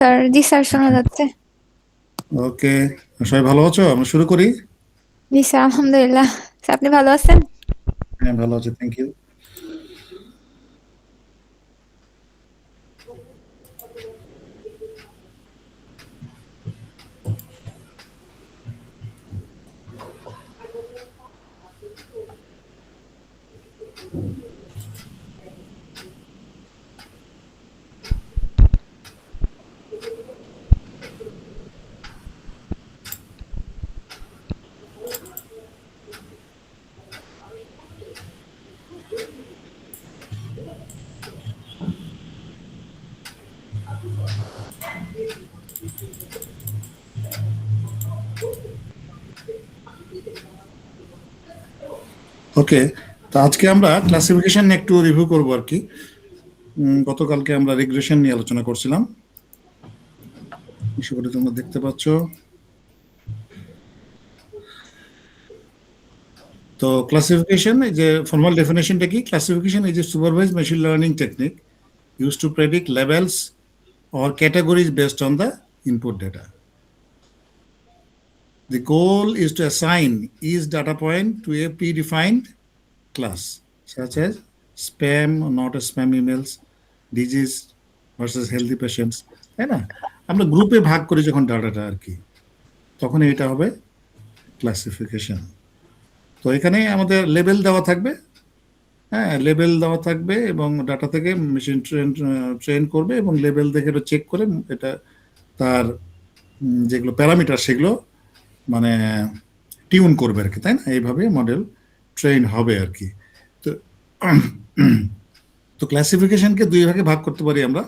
Sir, জি sir, শোনা যাচ্ছে। ওকে, সবাই ভালো আছো? আমরা শুরু করি। জি স্যার, আলহামদুলিল্লাহ। স্যার, আপনি ভালো আছেন? হ্যাঁ, ভালো আছি, থ্যাংক ইউ। ওকে, তো আজকে আমরা ক্লাসিফিকেশন একটু রিভিউ করবো আর কি। গতকালকে আমরা রিগ্রেশন নিয়ে আলোচনা করছিলাম, আশা করি তোমরা দেখতে পাচ্ছ। তো ক্লাসিফিকেশন, এই যে ফর্মাল ডেফিনেশনটা কি, classification is a supervise machine learning technique use to predict levels or categories based on the input data. The goal is to assign each data point to a predefined class, such as spam or not spam emails, disease versus healthy patients, তাই না? আমরা গ্রুপে ভাগ করি যখন ডাটাটা আর কি, তখন এটা হবে ক্লাসিফিকেশন। তো এখানে আমাদের লেবেল দেওয়া থাকবে, হ্যাঁ, লেবেল দেওয়া থাকবে এবং ডাটা থেকে মেশিন ট্রেন করবে এবং লেবেল দেখে এটা চেক করে এটা তার যেগুলো প্যারামিটার সেগুলো মানে টিউন করবে আর কি, তাই না? এইভাবে মডেল ট্রেন হবে আর কি। তো তো ক্লাসিফিকেশনকে দুই ভাগে ভাগ করতে পারি আমরা,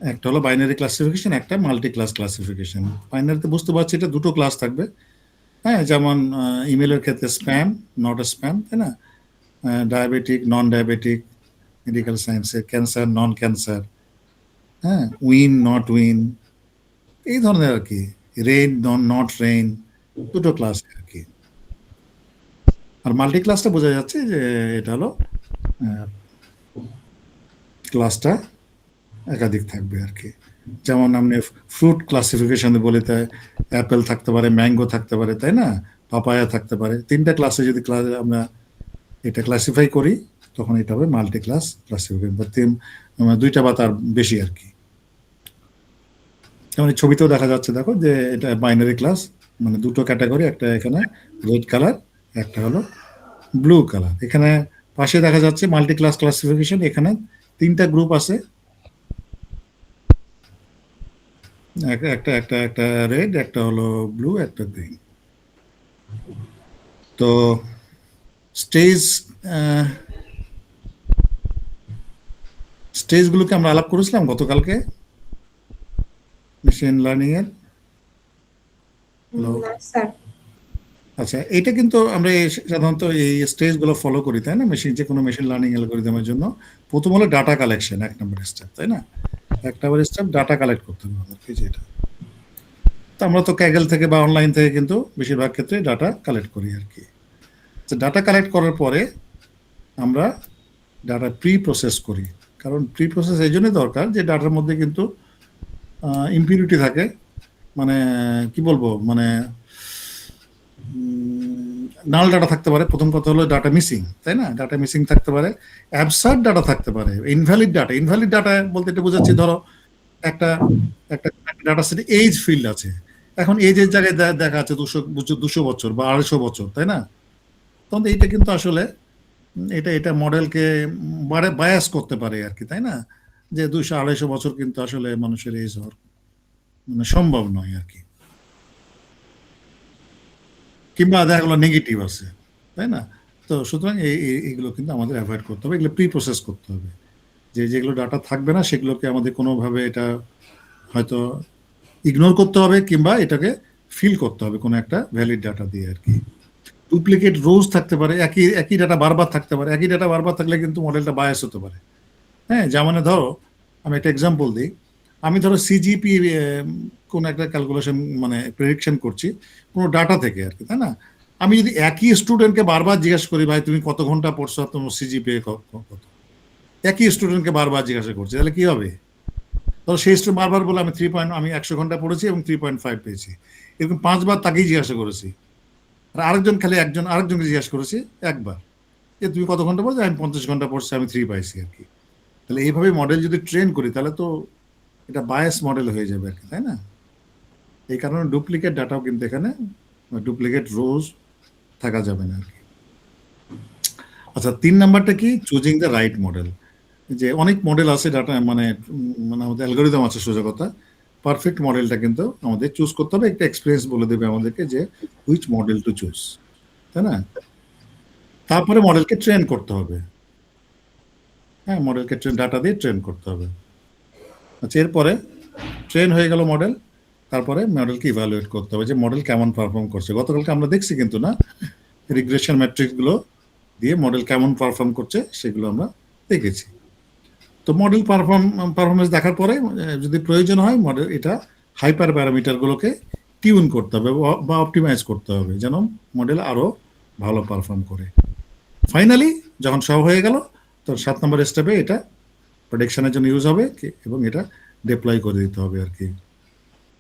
একটা হলো বাইনারি ক্লাসিফিকেশন, একটা মাল্টি ক্লাস ক্লাসিফিকেশন। বাইনারিতে বুঝতে পারছি এটা দুটো ক্লাস থাকবে, হ্যাঁ, যেমন ইমেলের ক্ষেত্রে স্প্যাম, নট স্প্যাম, তাই না? ডায়াবেটিক, নন ডায়াবেটিক, মেডিকেল সায়েন্সে ক্যান্সার, নন ক্যান্সার, হ্যাঁ, উইন, নট উইন, এই ধরনের আর কি। রেইন, নট রেইন, দুটো ক্লাস আর কি। আর মাল্টি ক্লাসটা বোঝা যাচ্ছে যে এটা হলো ক্লাসটা একাধিক থাকবে আর কি। যেমন আপনি ফ্রুট ক্লাসিফিকেশনে বলে, তাই অ্যাপেল থাকতে পারে, ম্যাঙ্গো থাকতে পারে, তাই না? পাপায়া থাকতে পারে। তিনটা ক্লাসে যদি আমরা এটা ক্লাসিফাই করি, তখন এটা হবে মাল্টি ক্লাস ক্লাসিফিকেশন, বা দুইটা বা তার বেশি আর কি। যেমন ছবিতেও দেখা যাচ্ছে, দেখো যে এটা বাইনারি ক্লাস, মানে দুটো ক্যাটাগরি, একটা এখানে রেড কালার, একটা হলো ব্লু কালার। এখানে পাশে দেখা যাচ্ছে মাল্টি ক্লাস ক্লাসিফিকেশন, এখানে তিনটা গ্রুপ আছে, একটা একটা একটা রেড, একটা হলো ব্লু, একটা গ্রিন। তো স্টেজ স্টেজগুলোকে আমরা আলাপ করেছিলাম গতকালকে মেশিন লার্নিং এর। আচ্ছা, এটা কিন্তু আমরা সাধারণত এই স্টেজগুলো ফলো করি, তাই না? যে কোনো মেশিন লার্নিং অ্যালগরিদমের জন্য প্রথম হলো ডাটা কালেকশন, এক নম্বর স্টেপ, তাই না? এক নম্বর স্টেপ ডাটা কালেক্ট করতে হবে আমাদেরকে, যেটা তো আমরা তো ক্যাগেল থেকে বা অনলাইন থেকে কিন্তু বেশিরভাগ ক্ষেত্রে ডাটা কালেক্ট করি আর কি। তো ডাটা কালেক্ট করার পরে আমরা ডাটা প্রি প্রসেস করি, কারণ প্রি প্রসেস এই জন্যই দরকার যে ডাটার মধ্যে কিন্তু ইম্পিউরিটি থাকে, মানে কি বলবো, মানে নাল ডাটা থাকতে পারে। প্রথম কথা হলো ডাটা মিসিং, তাই না? ডাটা মিসিং থাকতে পারে, অ্যাবসার্ড ডাটা থাকতে পারে, ইনভ্যালিড ডাটা। ইনভ্যালিড ডাটা বলতে এটা বোঝাচ্ছি, ধরো একটা একটা ডাটা সেটে এজ ফিল্ড আছে, এখন এজের জায়গায় দেখা আছে 200 বছর বা 250 বছর, তাই না? তখন এইটা কিন্তু আসলে এটা এটা মডেলকে বায়াস করতে পারে আর কি, তাই না? যে 200-250 বছর কিন্তু আসলে মানুষের এজ হওয়ার মানে সম্ভব নয় আর কি, কিংবা দেখা গেলো নেগেটিভ আছে, তাই না? তো সুতরাং এইগুলো কিন্তু আমাদের অ্যাভয়েড করতে হবে, এগুলো প্রি প্রসেস করতে হবে। যেগুলো ডাটা থাকবে না সেগুলোকে আমাদের কোনোভাবে এটা হয়তো ইগনোর করতে হবে, কিংবা এটাকে ফিল করতে হবে কোনো একটা ভ্যালিড ডাটা দিয়ে আর কি। ডুপ্লিকেট রোজ থাকতে পারে, একই একই ডাটা বারবার থাকতে পারে। একই ডাটা বারবার থাকলে কিন্তু মডেলটা বায়াস হতে পারে, হ্যাঁ। যেমন ধরো আমি একটা এক্সাম্পল দিই, আমি ধরো সিজিপি কোন একটা ক্যালকুলেশন মানে প্রেডিকশন করছি কোনো ডাটা থেকে আর কি, তাই না? আমি যদি একই স্টুডেন্টকে বারবার জিজ্ঞেস করি, ভাই তুমি কত ঘন্টা পড়ছো, তোমার সিজিপি কত, একই স্টুডেন্টকে বারবার জিজ্ঞাসা করছি, তাহলে কি হবে? তো সেই স্টুডেন্ট বারবার বলে আমি 3 আমি 100 ঘন্টা পড়েছি এবং 3.5 পেয়েছি, এরকম 5 বার তাকেই জিজ্ঞাসা করেছি। আর আরেকজন খালি আরেকজনকে জিজ্ঞাসা করেছি একবার, যে তুমি কত ঘন্টা পড়ছো, আমি 50 ঘন্টা পড়ছি, আমি 3 পাইছি আর কি। তাহলে এইভাবে মডেল যদি ট্রেন করি তাহলে তো এটা বায়াস মডেল হয়ে যাবে আর কি, তাই না? এই কারণে ডুপ্লিকেট ডাটাও কিন্তু এখানে, ডুপ্লিকেট রোজ থাকা যাবে না আর কি। আচ্ছা, 3 নাম্বারটা কি? Choosing the right model. যে অনেক মডেল আছে ডাটা, মানে আমাদের অ্যালগোরিদম আছে, সোজা কথা। পারফেক্ট মডেলটা কিন্তু আমাদের চুজ করতে হবে, একটা এক্সপিরিয়েন্স বলে দেবে আমাদেরকে যে হুইচ মডেল টু চুজ, তাই না? তারপরে মডেলকে ট্রেন করতে হবে। হ্যাঁ, মডেলকে ডাটা দিয়ে ট্রেন করতে হবে। আচ্ছা, এরপরে ট্রেন হয়ে গেল মডেল, তারপরে মডেলকে ইভ্যালুয়েট করতে হবে যে মডেল কেমন পারফর্ম করছে। গতকালকে আমরা দেখছি কিন্তু না, রিগ্রেশন ম্যাট্রিক্সগুলো দিয়ে মডেল কেমন পারফর্ম করছে সেগুলো আমরা দেখেছি। তো মডেল পারফরমেন্স দেখার পরে যদি প্রয়োজন হয় মডেল এটা হাইপার প্যারামিটারগুলোকে টিউন করতে হবে বা অপটিমাইজ করতে হবে যেন মডেল আরো ভালো পারফর্ম করে। ফাইনালি যখন সব হয়ে গেল, তো 7 নম্বর স্টেপে এটা প্রোডাকশনের জন্য ইউজ হবে এবং এটা ডিপ্লয় করে দিতে হবে আর কি,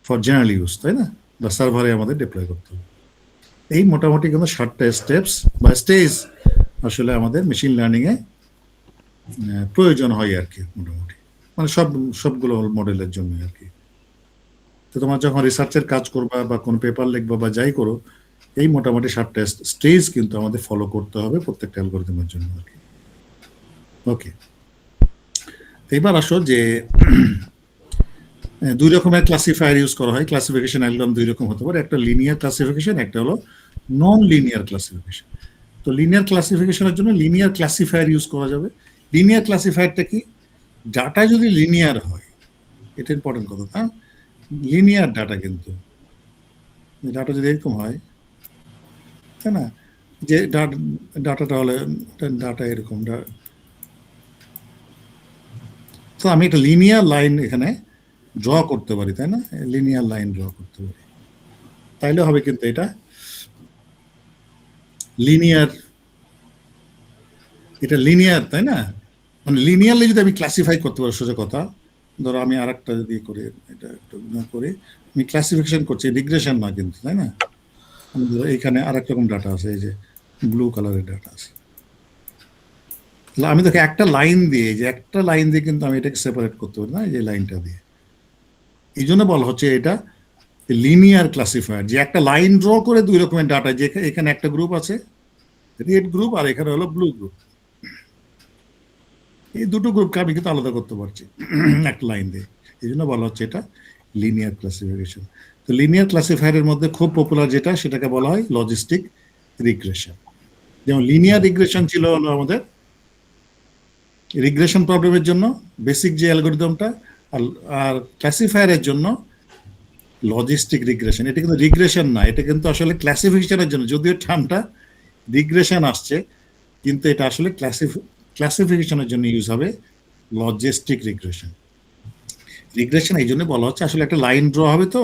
ফর জেনারেল ইউজ, তাই না? বা সার্ভারে আমাদের ডিপ্লয় করতে হবে। এই মোটামুটি কিন্তু 7টা স্টেপস বা স্টেজ আসলে আমাদের মেশিন লার্নিং এ প্রয়োজন হয় আর কি, মোটামুটি মানে সবগুলো মডেলের জন্য আর কি। তো তোমার যখন রিসার্চের কাজ করবা বা কোন পেপার লিখবা বা যাই করো, এই মোটামুটি 7টা স্টেজ কিন্তু আমাদের ফলো করতে হবে প্রত্যেকটা অ্যালগরিদমের জন্য আর কি। ওকে, এবার আসো যে 2 রকমের ক্লাসিফায়ার ইউজ করা হয়। ক্লাসিফিকেশন একদম 2 রকম হতে পারে, একটা লিনিয়ার ক্লাসিফিকেশন, একটা হলো নন লিনিয়ার ক্লাসিফিকেশন। তো লিনিয়ার ক্লাসিফিকেশনের জন্য লিনিয়ার ক্লাসিফায়ার ইউজ করা যাবে। লিনিয়ার ক্লাসিফায়ারটা কি? ডাটা যদি লিনিয়ার হয়, এটা ইম্পর্টেন্ট কথা, হ্যাঁ, লিনিয়ার ডাটা কিন্তু, ডাটা যদি এরকম হয়, তাই না, যে ডাটাটা হলে ডাটা এরকম, তো আমি একটা লিনিয়ার লাইন এখানে ড্র করতে পারি, তাই না? লিনিয়ার লাইন ড্র করতে পারি, তাইলে হবে কিন্তু এটা লিনিয়ার, এটা লিনিয়ার, তাই না? মানে লিনিয়ারলি যদি আমি ক্লাসিফাই করতে পারি, সোজা কথা, ধরো আমি আর একটা যদি করি, এটা একটু করি, আমি ক্লাসিফিকেশন করছি, রিগ্রেশন না কিন্তু, তাই না? আমি ধরো এইখানে আর এক রকম ডাটা আছে, এই যে ব্লু কালারের ডাটা আছে, আমি দেখে একটা লাইন দিয়ে, যে একটা লাইন দিয়ে কিন্তু আমি এটাকে সেপারেট করতে পারি না, এই যে লাইনটা দিয়ে। এই জন্য বলা হচ্ছে এটা লিনিয়ার ক্লাসিফায়ার, যে একটা লাইন ড্র করে 2 রকমের ডাটা, যে এখানে একটা গ্রুপ আছে রেড গ্রুপ আর এখানে হলো ব্লু গ্রুপ, এই দুটো গ্রুপকে আমি কিন্তু আলাদা করতে পারছি একটা লাইন দিয়ে। এই জন্য বলা হচ্ছে এটা লিনিয়ার ক্লাসিফিকেশন। তো লিনিয়ার ক্লাসিফায়ারের মধ্যে খুব পপুলার যেটা, সেটাকে বলা হয় লজিস্টিক রিগ্রেশন। যেমন লিনিয়ার রিগ্রেশন ছিল হলো আমাদের রিগ্রেশন প্রবলেমের জন্য বেসিক যে অ্যালগোরিদমটা, আর ক্লাসিফায়ারের জন্য লজিস্টিক রিগ্রেশন। এটা কিন্তু রিগ্রেশন না, এটা কিন্তু আসলে ক্লাসিফিকেশনের জন্য, যদিও টার্মটা রিগ্রেশন আসছে, কিন্তু এটা আসলে ক্লাসিফিকেশনের জন্য ইউজ হবে লজিস্টিক রিগ্রেশন। রিগ্রেশন এই জন্য বলা হচ্ছে, আসলে একটা লাইন ড্র হবে, তো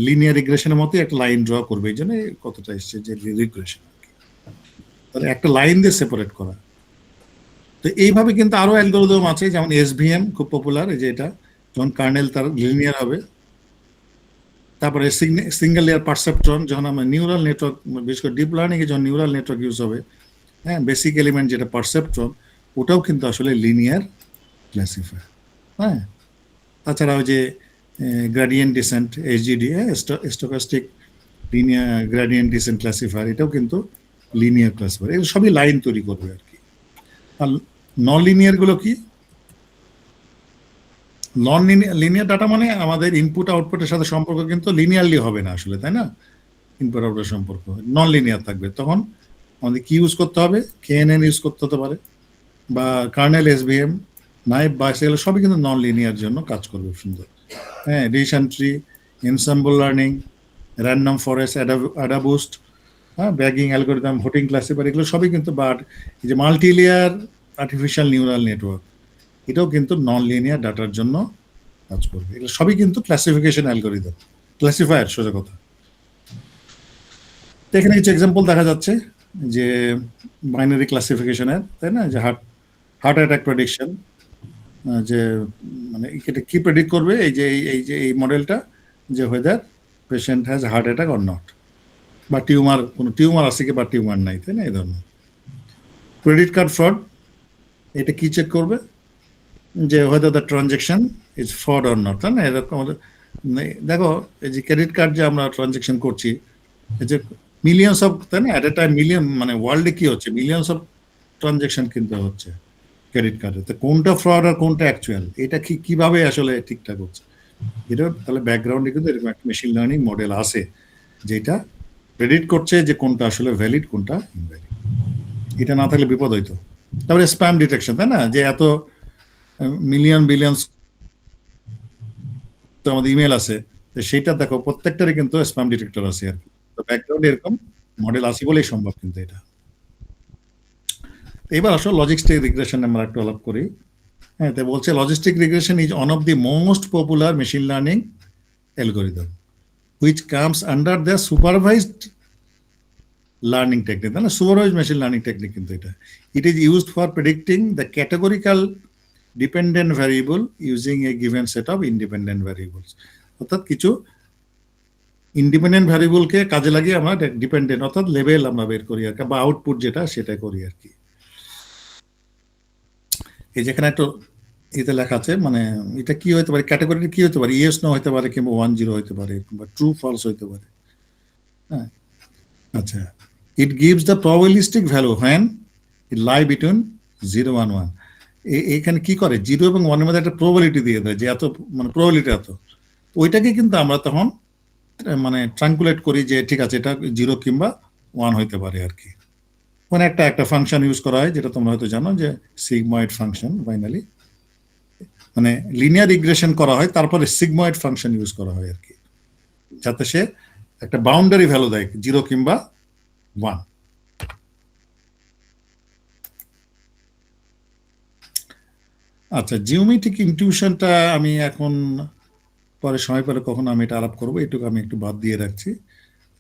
লিনিয়ার রিগ্রেশনের মতো একটা লাইন ড্র করবে, এই জন্য কতটা এসছে যে রিগ্রেশন, তাহলে একটা লাইন দিয়ে সেপারেট করা। তো এইভাবে কিন্তু আরো অ্যালগোরিদম আছে, যেমন এসভিএম খুব পপুলার, এই যে এটা যখন কার্নেল তার লিনিয়ার হবে। তারপরে সিঙ্গেল লেয়ার পারসেপ্ট্রন, যখন আমরা নিউরাল নেটওয়ার্ক, বিশেষ করে ডিপ লার্নিং এ যখন নিউরাল নেটওয়ার্ক ইউজ হবে, হ্যাঁ, বেসিক এলিমেন্ট যেটা পারসেপ্ট্রন, ওটাও কিন্তু আসলে লিনিয়ার ক্লাসিফায়ার। হ্যাঁ, তাছাড়া ওই যে gradient descent, HGD, stochastic linear gradient descent classifier, এটাও কিন্তু লিনিয়ার ক্লাসিফায়ার। এগুলো সবই লাইন তৈরি করবে আর কি। আর নন লিনিয়ার গুলো কি? নন লিনিয়ার ডাটা মানে আমাদের ইনপুট আউটপুটের সাথে সম্পর্ক কিন্তু লিনিয়ারলি হবে না আসলে, তাই না? ইনপুট আউটপুট সম্পর্ক নন লিনিয়ার থাকবে, তখন আমাদের কি ইউজ করতে হবে? কেএনএন ইউজ করতে হতে পারে, বা কার্নেল এসভিএম, নাইব বা সেগুলো সবই কিন্তু নন লিনিয়ার জন্য কাজ করবে সুন্দর। হ্যাঁ, decision tree, ensemble learning, random forest, AdaBoost, হ্যাঁ, ব্যাগিং অ্যালগোরিদম, ভোটিং ক্লাসিফায়ার, এগুলো সবই কিন্তু, বাট এই যে multi layer artificial neural network, এটাও কিন্তু নন লিনিয়ার ডাটার জন্য কাজ করবে। এগুলো সবই কিন্তু ক্লাসিফিকেশন অ্যালগোরিদম, ক্লাসিফায়ার, সোজা কথা। তো এখানে কিছু এক্সাম্পল দেখা যাচ্ছে যে বাইনারি ক্লাসিফিকেশনের, তাই না, যে হার্ট অ্যাটাক প্রেডিকশন, যে মানে এটা কি প্রেডিক্ট করবে এই মডেলটা যে whether patient has heart attack or not, বা কোনো টিউমার আছে কি বা টিউমার নাই, তাই না? এই ধরনের ক্রেডিট কার্ড ফ্রড, এটা কি চেক করবে যে whether the transaction is fraud or not, তাই না? এরকম দেখো এই যে ক্রেডিট কার্ড যে আমরা ট্রানজাকশন করছি, এই যে মিলিয়নস অফ, তাই না? এট এ টাইম মিলিয়ন, মানে ওয়ার্ল্ডে কি হচ্ছে, মিলিয়নস অফ ট্রানজাকশন কিন্তু হচ্ছে ক্রেডিট কার্ডে। তো কোনটা ফ্রড আর কোনটা অ্যাকচুয়াল, এটা কিভাবে আসলে ঠিকঠাক হচ্ছে, এটা তাহলে ব্যাকগ্রাউন্ডে কিন্তু এরকম একটা মেশিন লার্নিং মডেল আছে যেটা প্রেডিক্ট করছে যে কোনটা আসলে ভ্যালিড কোনটা ইনভ্যালিড। এটা না থাকলে বিপদ হইতো। তারপরে স্প্যাম ডিটেকশন, তাই না? যে এত মিলিয়ন বিলিয়নস আমাদের ইমেল আছে, তো সেইটা দেখো প্রত্যেকটারই কিন্তু স্প্যাম ডিটেক্টর আছে আর কি। তো ব্যাকগ্রাউন্ডে এরকম মডেল আছে বলেই সম্ভব কিন্তু এটা। এবার আসলে লজিস্টিক রিগ্রেশন আমরা একটু আলাপ করি। হ্যাঁ, তো বলছে logistic regression is one of the most popular machine learning algorithm which comes under the supervised learning technique, তাই না? সুপারভাইজড মেশিন লার্নিং টেকনিক কিন্তু এটা। It is used for predicting the categorical dependent variable using a given set of independent variables. অর্থাৎ কিছু independent ভ্যারিয়েবলকে কাজে লাগিয়ে আমরা ডিপেন্ডেন্ট অর্থাৎ লেভেল আমরা বের করি আর কি, বা আউটপুট যেটা সেটা করি আর কি। এই যেখানে একটু এতে লেখা আছে, মানে এটা কি হতে পারে, ক্যাটাগরিটা কি হতে পারে, ইয়েস নো হতে পারে, কিংবা 1 0 হতে পারে, কিংবা ট্রু ফলস হতে পারে। হ্যাঁ, আচ্ছা। It gives the probabilistic value when it lie between 0 and 1। এখানে কি করে, 0 এবং 1 এর মধ্যে একটা প্রবাবিলিটি দিয়ে দেয় যে এত, মানে প্রবাবিলিটি এত। ওইটাকে কিন্তু আমরা তখন মানে ট্রাঙ্কুলেট করি যে ঠিক আছে এটা 0 কিংবা 1 হইতে পারে আর কি। মানে একটা ফাংশন ইউজ করা হয় যেটা তোমরা হয়তো জানো, যে সিগময়েড ফাংশন। ফাইনালি মানে লিনিয়ার রিগ্রেশন করা হয়, তারপরে সিগময়েড ফাংশন ইউজ করা হয় আর কি, যাতে সে একটা বাউন্ডারি ভ্যালু দেয় 0 কিংবা 1। আচ্ছা, জিওমেট্রিক ইনটিউশনটা আমি এখন পরে সময় পেলে কখনো আমি এটা আলাপ করবো, এটুকু আমি একটু বাদ দিয়ে রাখছি।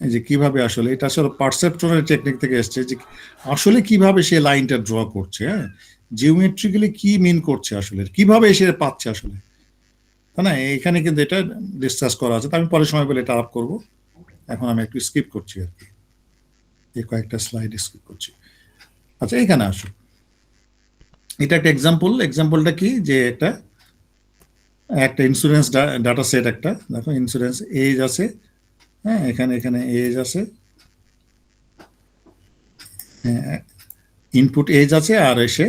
এই যে কিভাবে আসলে এটা আসলে পারসেপট্রনের টেকনিক থেকে এসছে, যে আসলে কিভাবে সে লাইনটা ড্র করছে, হ্যাঁ, জিওমেট্রিক্যালি কি মিন করছে আসলে, কিভাবে সে পাচ্ছে আসলে, তাই না? এখানে কিন্তু এটা ডিসকাস করা আছে, তো আমি পরে সময় পেলে এটা আলাপ করবো। এখন আমি একটু স্কিপ করছি আর কি, এই কয়েকটা স্লাইড স্কিপ করছি। আচ্ছা, এখানে আসো, এটা একটা এক্সাম্পলটা কি, যে একটা ইন্স্যুরেন্স ডাটা সেট, একটা দেখো ইন্স্যুরেন্স এজ আছে, হ্যাঁ, এখানে এজ আছে, ইনপুট এজ আছে, আর এসে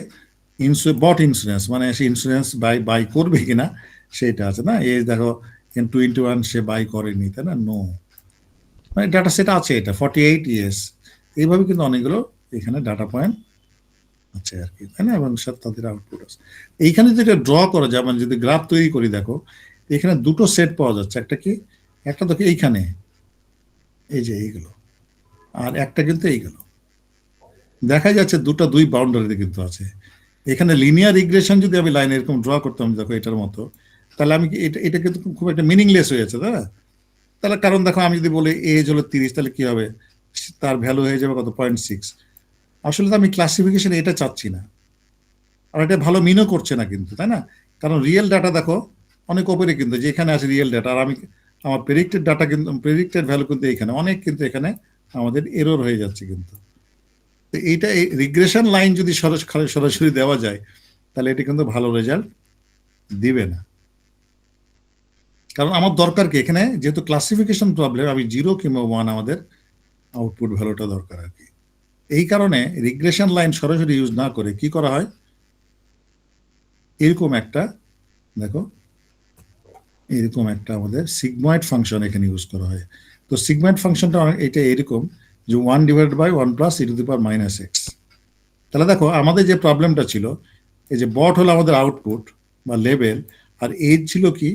বট ইন্স্যুরেন্স, মানে সে ইন্স্যুরেন্স বাই করবে কিনা সেটা আছে না। এজ দেখো 2 into 1 সে বাই করেনি, তাই না? নো, মানে ডাটা সেট আছে এটা 48 years। এইভাবে কিন্তু অনেকগুলো এখানে ডাটা পয়েন্ট আছে আর কি, তাই না? এবং সাথে তাদের আউটপুট আছে। এইখানে যেটা ড্র করা যায়, মানে যদি গ্রাফ তৈরি করি, দেখো এখানে দুটো সেট পাওয়া যাচ্ছে। একটা কি, একটা দেখো এইখানে, এই যে এইগুলো, আর একটা কিন্তু এইগুলো দেখা যাচ্ছে, দুই বাউন্ডারিতে কিন্তু আছে। এখানে লিনিয়ার রিগ্রেশন যদি আমি লাইন এরকম ড্র করতাম, দেখো এটার মতো, তাহলে আমি এটা কিন্তু খুব একটা মিনিংলেস হয়ে যাচ্ছে, তাই না? তাহলে কারণ দেখো, আমি যদি বলি এজ হলো 30, তাহলে কি হবে, তার ভ্যালু হয়ে যাবে কত, 0.6। আসলে তো আমি ক্লাসিফিকেশন এটা চাচ্ছি না, আর এটা ভালো মিনও করছে না কিন্তু, তাই না? কারণ রিয়েল ডাটা দেখো অনেক ওপরে কিন্তু, যেখানে আছে রিয়েল ডাটা, আর আমি আমার প্রেডিক্টেড ডাটা কিন্তু, প্রেডিক্টেড ভ্যালু কিন্তু এখানে অনেক, কিন্তু এখানে আমাদের এরর হয়ে যাচ্ছে কিন্তু। তো এইটা রিগ্রেশন লাইন যদি সরাসরি দেওয়া যায়, তাহলে এটা কিন্তু ভালো রেজাল্ট দিবে না। কারণ আমার দরকার কি এখানে, যেহেতু ক্লাসিফিকেশন প্রবলেম, আমি 0 কিংবা 1 আমাদের আউটপুট ভ্যালুটা দরকার আর কি। এই কারণে রিগ্রেশন লাইন সরাসরি ইউজ না করে কি করা হয়, এরকম একটা, দেখো এরকম একটা আমাদের সিগময়েড ফাংশন এখানে ইউজ করা হয়। তো সিগময়েড ফাংশনটা এটা এরকম, যে 1/(1 + e⁻⁻x)। তাহলে দেখো আমাদের যে প্রবলেমটা ছিল, এই যে বট হলো আমাদের আউটপুট বা লেভেল, আর এজ ছিল কি,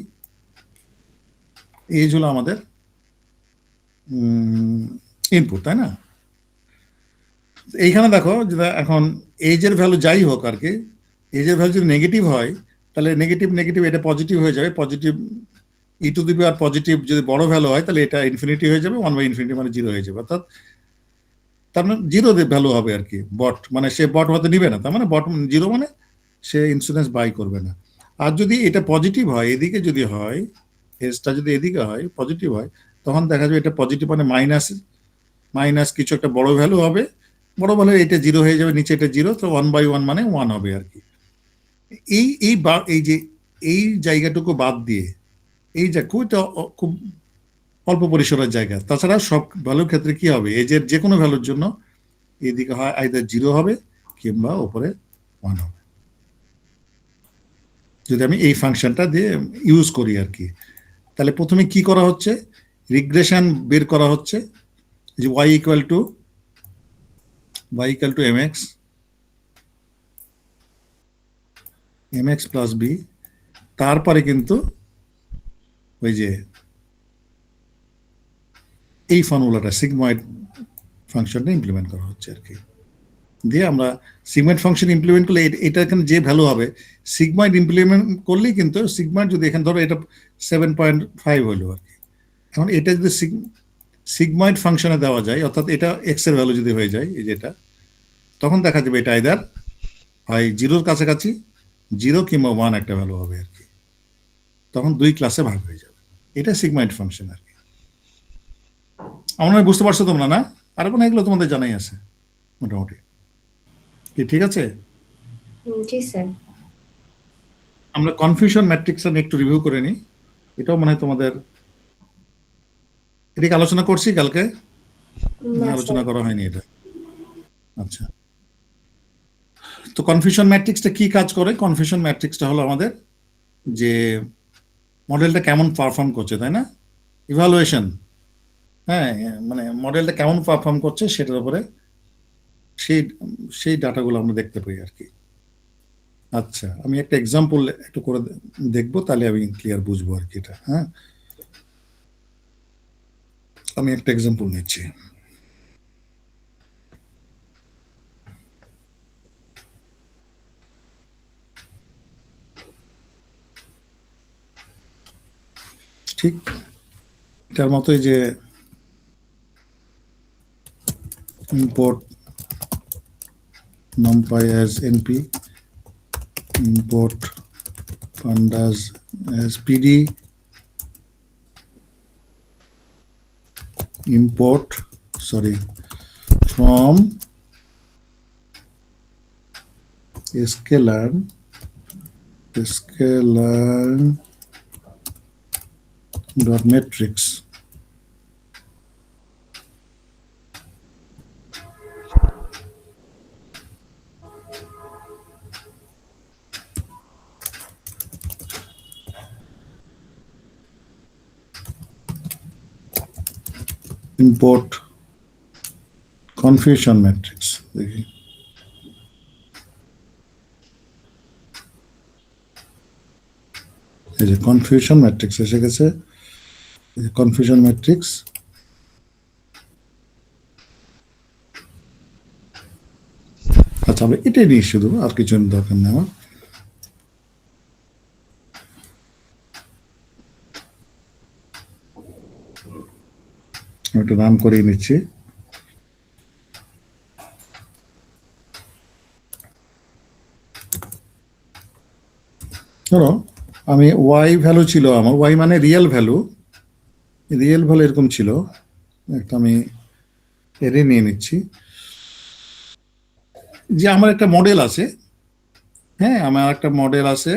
এজ হলো আমাদের ইনপুট, তাই না? এইখানে দেখো যে এখন এজের ভ্যালু যাই হোক আর কি, এজের ভ্যালু যদি নেগেটিভ হয়, তাহলে নেগেটিভ এটা পজিটিভ হয়ে যাবে, পজিটিভ e⁻⁻ পজিটিভ যদি বড় ভ্যালু হয়, তাহলে এটা ইনফিনিটি হয়ে যাবে, 1/∞ মানে 0 হয়ে যাবে, অর্থাৎ তার মানে 0 ভ্যালু হবে আর কি। বট মানে সে বট হতে নিবে না, তার মানে বট 0 মানে সে ইন্স্যুরেন্স বাই করবে না। আর যদি এটা পজিটিভ হয়, এদিকে যদি হয়, এসটা যদি এদিকে হয় পজিটিভ হয়, তখন দেখা যাবে এটা পজিটিভ মানে মাইনাস মাইনাস কিছু একটা বড় ভ্যালু হবে, বড় ভ্যালু এটা জিরো হয়ে যাবে, নিচে এটা জিরো, তো 1/1 মানে 1 হবে আর কি। এই যে এই জায়গাটুকু বাদ দিয়ে এই যে খুব অল্প পরিসরের জায়গা, তাছাড়া সব ভ্যালুর ক্ষেত্রে কি হবে, এজের যে কোনো ভ্যালুর জন্য এদিকে হয় আইদার জিরো হবে কিংবা উপরে 1 হবে, যদি আমি এই ফাংশনটা দিয়ে ইউজ করি আর কি। তাহলে প্রথমে কি করা হচ্ছে, রিগ্রেশন বের করা হচ্ছে, যে y equal to mx plus B, তারপরে কিন্তু ওই যে এই ফর্মুলাটা সিগময়েড ফাংশনটা ইমপ্লিমেন্ট করা হচ্ছে আর কি। দিয়ে আমরা সিগময়েড ফাংশন ইমপ্লিমেন্ট করলে এটা এখানে যে ভ্যালু হবে, সিগময়েড ইমপ্লিমেন্ট করলেই কিন্তু সিগময়েড যদি এখানে ধরো এটা 7.5 হলো আর কি, এখন এটা যদি সিগময়েড ফাংশনে দেওয়া যায়, অর্থাৎ এটা এক্স এর ভ্যালু যদি হয়ে যায় এই যেটা, তখন দেখা যাবে এটা আইদার হয় জিরোর কাছাকাছি, জিরো কিংবা 1 একটা ভ্যালু হবে আর কি, তখন দুই ক্লাসে ভাগ হয়ে যাবে। এটা সিগময়েড ফাংশন আর কি। আমার বুঝতে পারছো তোমরা না? আর কোনো এগুলো তোমাদের জানাই আছে মোটামুটি, কি ঠিক আছে? জি স্যার। আমরা কনফিউশন ম্যাট্রিক্সটা নিয়ে একটু রিভিউ করে নিই, এটাও মনে হয় তোমাদের, এদিকে আলোচনা করছি কালকে, না আলোচনা স্যার। করা হয়নি এটা। আচ্ছা, তো কনফিউশন ম্যাট্রিক্সটা কি কাজ করে? কনফিউশন ম্যাট্রিক্সটা হলো আমাদের যে মডেলটা কেমন পারফর্ম করছে, তাই না, ইভালুয়েশন, হ্যাঁ, মানে মডেলটা কেমন পারফর্ম করছে সেটার উপরে সেই সেই ডাটাগুলো আমরা দেখতে পাই আর কি। আচ্ছা, আমি একটা এক্সাম্পল একটু করে দেখবো, তাহলে আমি ক্লিয়ার বুঝবো আর কি এটা। হ্যাঁ, আমি একটা এক্সাম্পল নিচ্ছি। ঠিক এটার মতোই যে import numpy as np, import pandas as pd, import from sklearn dot matrix, import confusion matrix, দেখি এই যে কনফিউশন ম্যাট্রিক্স এসে গেছে, কনফিউশন ম্যাট্রিক্স। আচ্ছা, আমরা এটাই নিই শুধু, আর কিছু দরকার নেই আমার। একটু নাম করিয়ে নিচ্ছি। ধরো আমি ওয়াই ভ্যালু ছিল, আমার ওয়াই মানে রিয়েল ভ্যালু এরকম ছিল একটা, আমি এরে নিয়ে নিচ্ছি যে আমার একটা মডেল আছে, হ্যাঁ, আমার একটা মডেল আছে,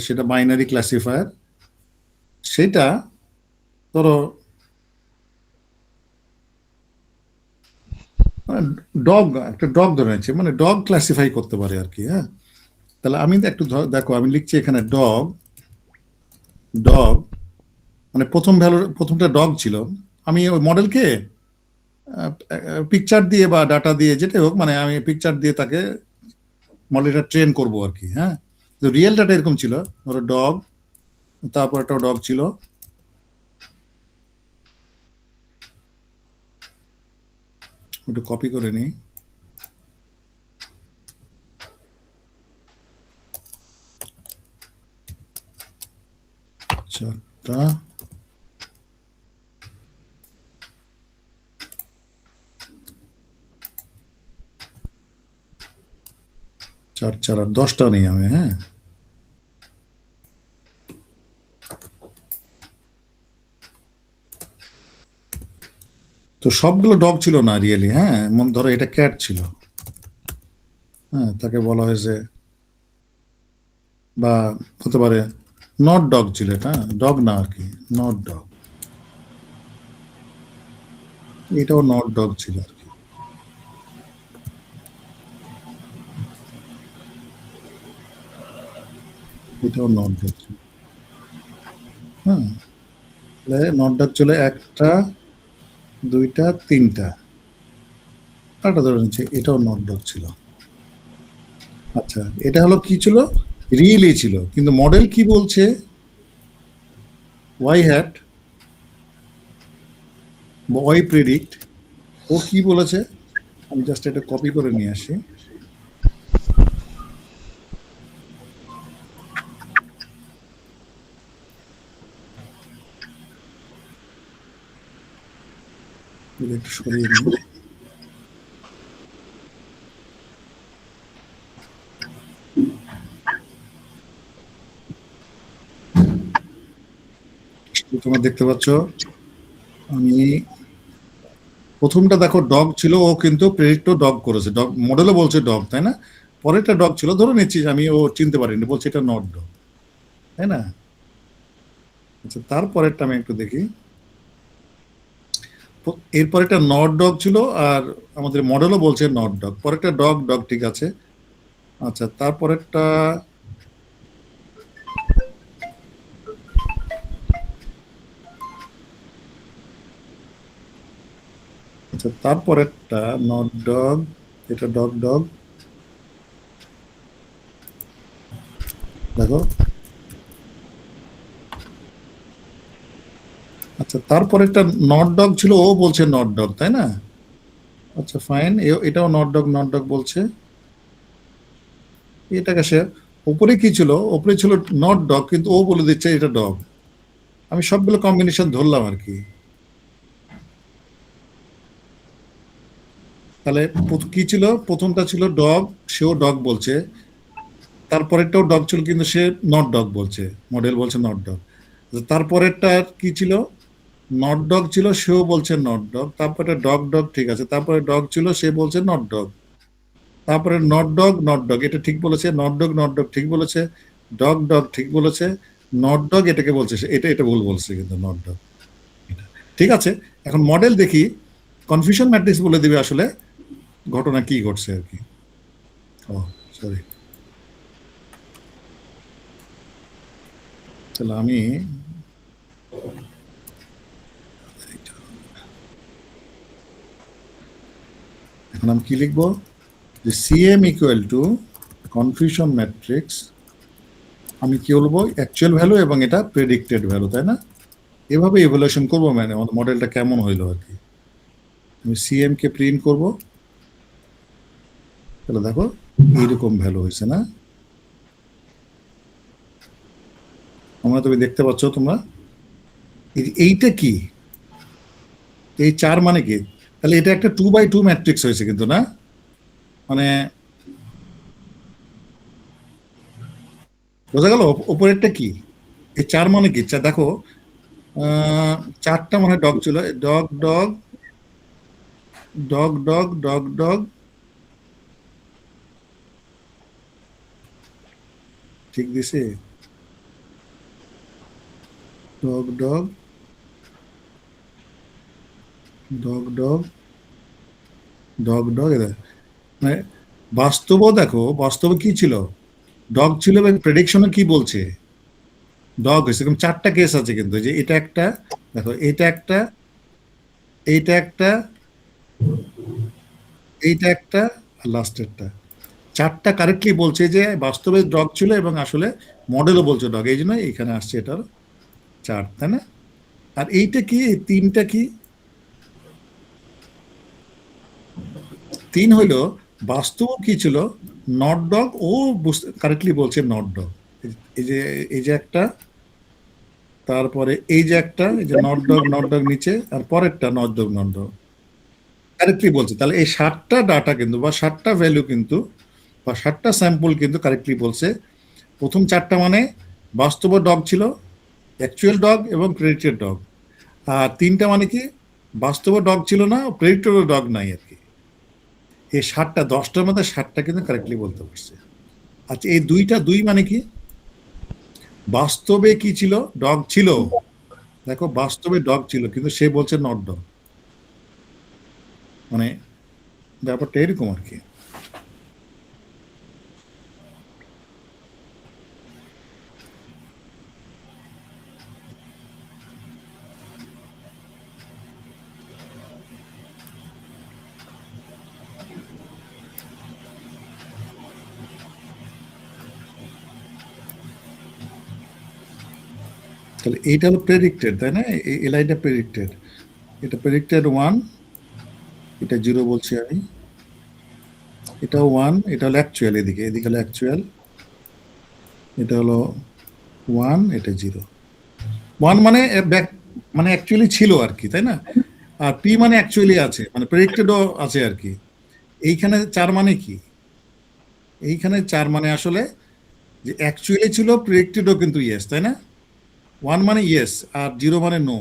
সেটা বাইনারি ক্লাসিফায়ার, সেটা ধরো একটা ডগ ধরে নিচ্ছি, মানে ডগ ক্লাসিফাই করতে পারে আর কি। হ্যাঁ, তাহলে আমি একটু দেখো, আমি লিখছি এখানে ডগ ডগ, মানে প্রথমটা ডগ ছিল, আমি ওই মডেলকে পিকচার দিয়ে বা ডাটা দিয়ে যেটাই হোক, মানে আমি পিকচার দিয়ে তাকে মডেলটা ট্রেন করবো আর কি। হ্যাঁ, তো রিয়েল ডাটা এরকম ছিল, ধরো ডগ, তারপর একটা ডগ ছিল, একটু কপি করে নিই। চারটা, চার চার আর 10টা নেই আমি। হ্যাঁ, তো সবগুলো ডগ ছিল না রিয়েলি, হ্যাঁ, ধরো এটা ক্যাট ছিল, হ্যাঁ, তাকে বলা হয়েছে, বা হতে পারে নট ডগ ছিল, এটা ডগ না আর কি, নট ডগ, এটাও নট ডগ ছিল আর কি। এটাও নট ডগ ছিল, হ্যাঁ, নট ডগ ছিল একটা, দুইটা, তিনটা, আরেকটা ধরে নিচ্ছে এটাও নট ডগ ছিল। আচ্ছা, এটা হলো কি ছিল, রিয়েলি ছিল, কিন্তু মডেল কি বলছে, ওয়াই হ্যাট, ওয়াই প্রেডিক্ট, ও কি বলেছে, আমি জাস্ট এটা কপি করে নিয়ে আসি। এটা একটু সরিয়ে নিই। তোমরা দেখতে পাচ্ছ, আমি প্রথমটা দেখো ডগ ছিল, ও কিন্তু প্রেডিক্টও ডগ করেছে, ডগ মডেলও বলছে ডগ, তাই না? পরেরটা ডগ ছিল, ধরে নিচ্ছি আমি ও চিনতে পারিনি, বলছে এটা নট ডগ, তাই না? আচ্ছা, তারপরেরটা আমি একটু দেখি, এরপর একটা নট ডগ ছিল, আর আমাদের মডেলও বলছে নট ডগ, পরেরটা ডগ ডগ, ঠিক আছে। আচ্ছা, তারপরেরটা, আচ্ছা, তারপরেরটা নট ডগ, এটা ডগ ডগ, দেখো। আচ্ছা, তারপরে একটা নট ডগ ছিল, ও বলছে নট ডগ, তাই না? আচ্ছা, ফাইন, এটাও নট ডগ নট ডগ বলছে। এটাকে সে, উপরে কি ছিল, উপরে ছিল নট ডগ, কিন্তু ও বলে দিচ্ছে এটা ডগ। আমি সবগুলো কম্বিনেশন ধরলাম আর কি। তাহলে কি ছিল, প্রথমটা ছিল ডগ, সেও ডগ বলছে, তারপরেরটাও ডগ ছিল কিন্তু সে নট ডগ বলছে, মডেল বলছে নট ডগ। তারপরেরটা কি ছিল, নট ডগ ছিল, সেও বলছে নট ডগ, তারপরে ডগ ডগ, ঠিক আছে, তারপরে ডগ ছিল, সে বলছে নট ডগ, তারপরে নট ডগ নট ডগ, এটা ঠিক বলেছে, নট ডগ ঠিক বলেছে, ডগ ডগ ঠিক বলেছে, নট ডগ এটাকে বলছে, এটা এটা ভুল বলছে কিন্তু নট ডগ, ঠিক আছে। এখন মডেল দেখি, কনফিউশন ম্যাট্রিক্স বলে দিবে আসলে ঘটনা কি ঘটছে আর কি। ও সরি, তাহলে আমি এখন আমি কি লিখবো, যে CM equal to confusion matrix, আমি কি বলবো, অ্যাকচুয়াল ভ্যালু এবং এটা প্রেডিক্টেড ভ্যালু, তাই না? এভাবে ইভ্যালুয়েশন করবো, মানে মডেলটা কেমন হইলো আর কি। আমি সিএম কে প্রিন্ট করব, তাহলে দেখো এইরকম ভ্যালু হয়েছে না, তোমরা তুমি দেখতে পাচ্ছ, তোমরা এইটা কি, এই 4 মানে কি, তাহলে এটা একটা 2x2 ম্যাট্রিক্স হয়েছে কিন্তু, না মানে বোঝা গেল উপরেরটা কি, এই 4 মানে কি, দেখো 4টা মানে ডগ ছিল, dog dog dog dog dog dog, ঠিক দিছে, dog dog dog dog dog dog, মানে বাস্তবও দেখো, বাস্তবে কি ছিল, ডগ ছিল, এবং প্রেডিকশনে কি বলছে ডগ হয়েছে, এরকম 4টা কেস আছে কিন্তু, যে এটা একটা, দেখো এটা একটা, এইটা একটা, এইটা একটা, আর লাস্টেরটা, 4টা কারেক্টলি বলছে যে বাস্তবে ডগ ছিল, এবং আসলে মডেলও বলছে ডগ, এই জন্য এখানে আসছে এটার 4, তাই না? আর এইটা কি, এই 3টা কি, 3 হইলো বাস্তব কি ছিল, নট ডগ, ও কারেক্টলি বলছে নট ডগ, এই যে, এই যে একটা, তারপরে এই যে একটা, এই যে নট ডগ নিচে, আর পরেরটা not dog not dog correctly বলছে, তাহলে এই 7টা ডাটা কিন্তু, বা 7টা ভ্যালু কিন্তু, বা 7টা স্যাম্পল কিন্তু কারেক্টলি বলছে। প্রথম 4টা মানে বাস্তব ডগ ছিল, অ্যাকচুয়াল ডগ এবং প্রেডিক্টেড ডগ, আর 3টা মানে কি, বাস্তবে ডগ ছিল না, প্রেডিক্টরও ডগ নাই আর কি। এই 7টা 10টার মধ্যে 7টা কিন্তু কারেক্টলি বলতে পারছে। আচ্ছা, এই দুই মানে কি? বাস্তবে কি ছিল? ডগ ছিল। দেখো, বাস্তবে ডগ ছিল, কিন্তু সে বলছে নট ডগ। মানে ব্যাপারটা এরকম আর কি। তাহলে এইটা হলো প্রেডিক্টেড, তাই না? এই লাইনটা প্রেডিক্টেড। এটা প্রেডিক্টেড 1, এটা 0 বলছি আমি। এটাও 1, এটা হলো অ্যাকচুয়াল, এদিকে হলো অ্যাকচুয়াল। এটা হলো 1, এটা 0। 1 মানে মানে অ্যাকচুয়ালি ছিল আর কি, তাই না? আর পি মানে অ্যাকচুয়ালি আছে, মানে প্রেডিক্টেডও আছে আর কি। এইখানে 4 মানে কি? এইখানে 4 মানে আসলে যে অ্যাকচুয়ালি ছিল, প্রেডিক্টেডও কিন্তু ইয়েস, তাই না? 1 মানে ইয়েস, আর 0 মানে নো।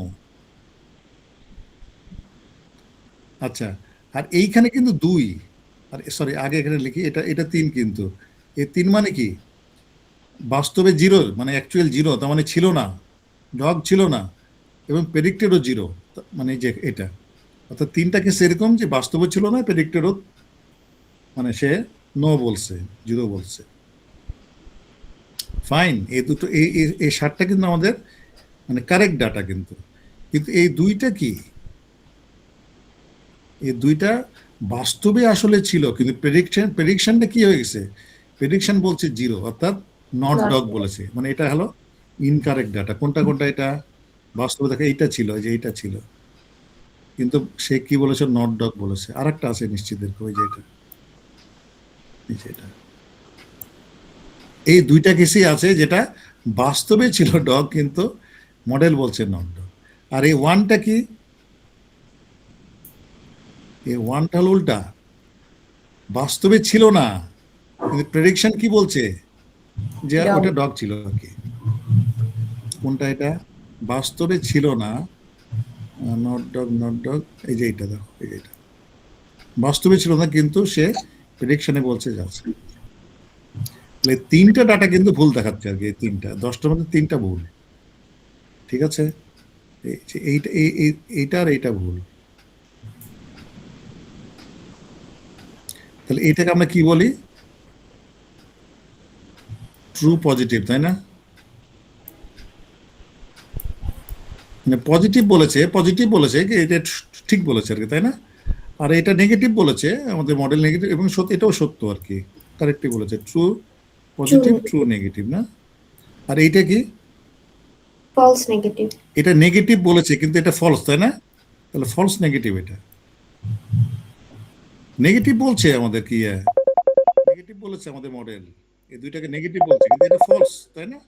আচ্ছা, আর এইখানে কিন্তু 2, আর সরি আগে এখানে লিখি, এটা 3 কিন্তু। এই 3 মানে কি? বাস্তবে 0, মানে অ্যাকচুয়াল 0, তার মানে ছিল না, ডগ ছিল না, এবং প্রেডিক্টেডও 0, মানে যে এটা অর্থাৎ 3টা কেস এরকম যে বাস্তবে ছিল না, প্রেডিক্টেডও মানে সে নো বলছে, 0 বলছে। ফাইন, এই দুটো এই 7টা কিন্তু আমাদের মানে কারেক্ট ডাটা কিন্তু। কিন্তু এই দুইটা কি? এই দুইটা বাস্তবে আসলে ছিল, কিন্তু প্রেডিকশনটা কি হয়ে গেছে? প্রেডিকশন বলছে 0, অর্থাৎ নট Not ডগ বলেছে। মানে এটা হলো ইনকারেক্ট ডাটা। কোনটা এটা? বাস্তবে দেখো এইটা ছিল, এই যে এইটা ছিল, কিন্তু সে কি বলেছে? নট ডগ বলেছে। আর একটা আছে নিশ্চিত, দেখো ওই যে এটা, এই যে এটা। এই দুইটা কেসই আছে যেটা বাস্তবে ছিল ডগ, কিন্তু মডেল বলছে নট ডগ। আর এই 1টা কি? এই 1টা হলো উল্টা, বাস্তবে ছিল না, কিন্তু প্রেডিকশন কি বলছে? যে dog. ওটা ডগ ছিল আর কি। কোনটা এটা? বাস্তবে ছিল না, নট ডগ, এই যে এইটা দেখো, এই যে এটা বাস্তবে ছিল না, কিন্তু সে প্রেডিকশনে বলছে যাচ্ছে। তাহলে 3টা ডাটা কিন্তু ভুল দেখাচ্ছে আর কি। এই 3টা 10টার মধ্যে 3টা ভুল, ঠিক আছে? এইটা এইটা আর এইটা ভুল। তাহলে এইটাকে আমরা কি বলি? ট্রু পজিটিভ, তাই না? মানে পজিটিভ বলেছে কি এটা ঠিক বলেছে আর কি, তাই না? আর এটা নেগেটিভ বলেছে, আমাদের মডেল নেগেটিভ, এবং সত্যি এটাও সত্য আর কি, কারেক্টলি বলেছে। True positive, True. True negative, না? আর এইটা কি? False negative. এটা নেগেটিভ বলেছে, কিন্তু এটা ফলস, তাই না? তাহলে ফলস নেগেটিভ। এটা নেগেটিভ বলছে আমাদের কি, নেগেটিভ বলেছে আমাদের মডেল, এই দুইটাকে নেগেটিভ বলছে, কিন্তু এটা ফলস, তাই না?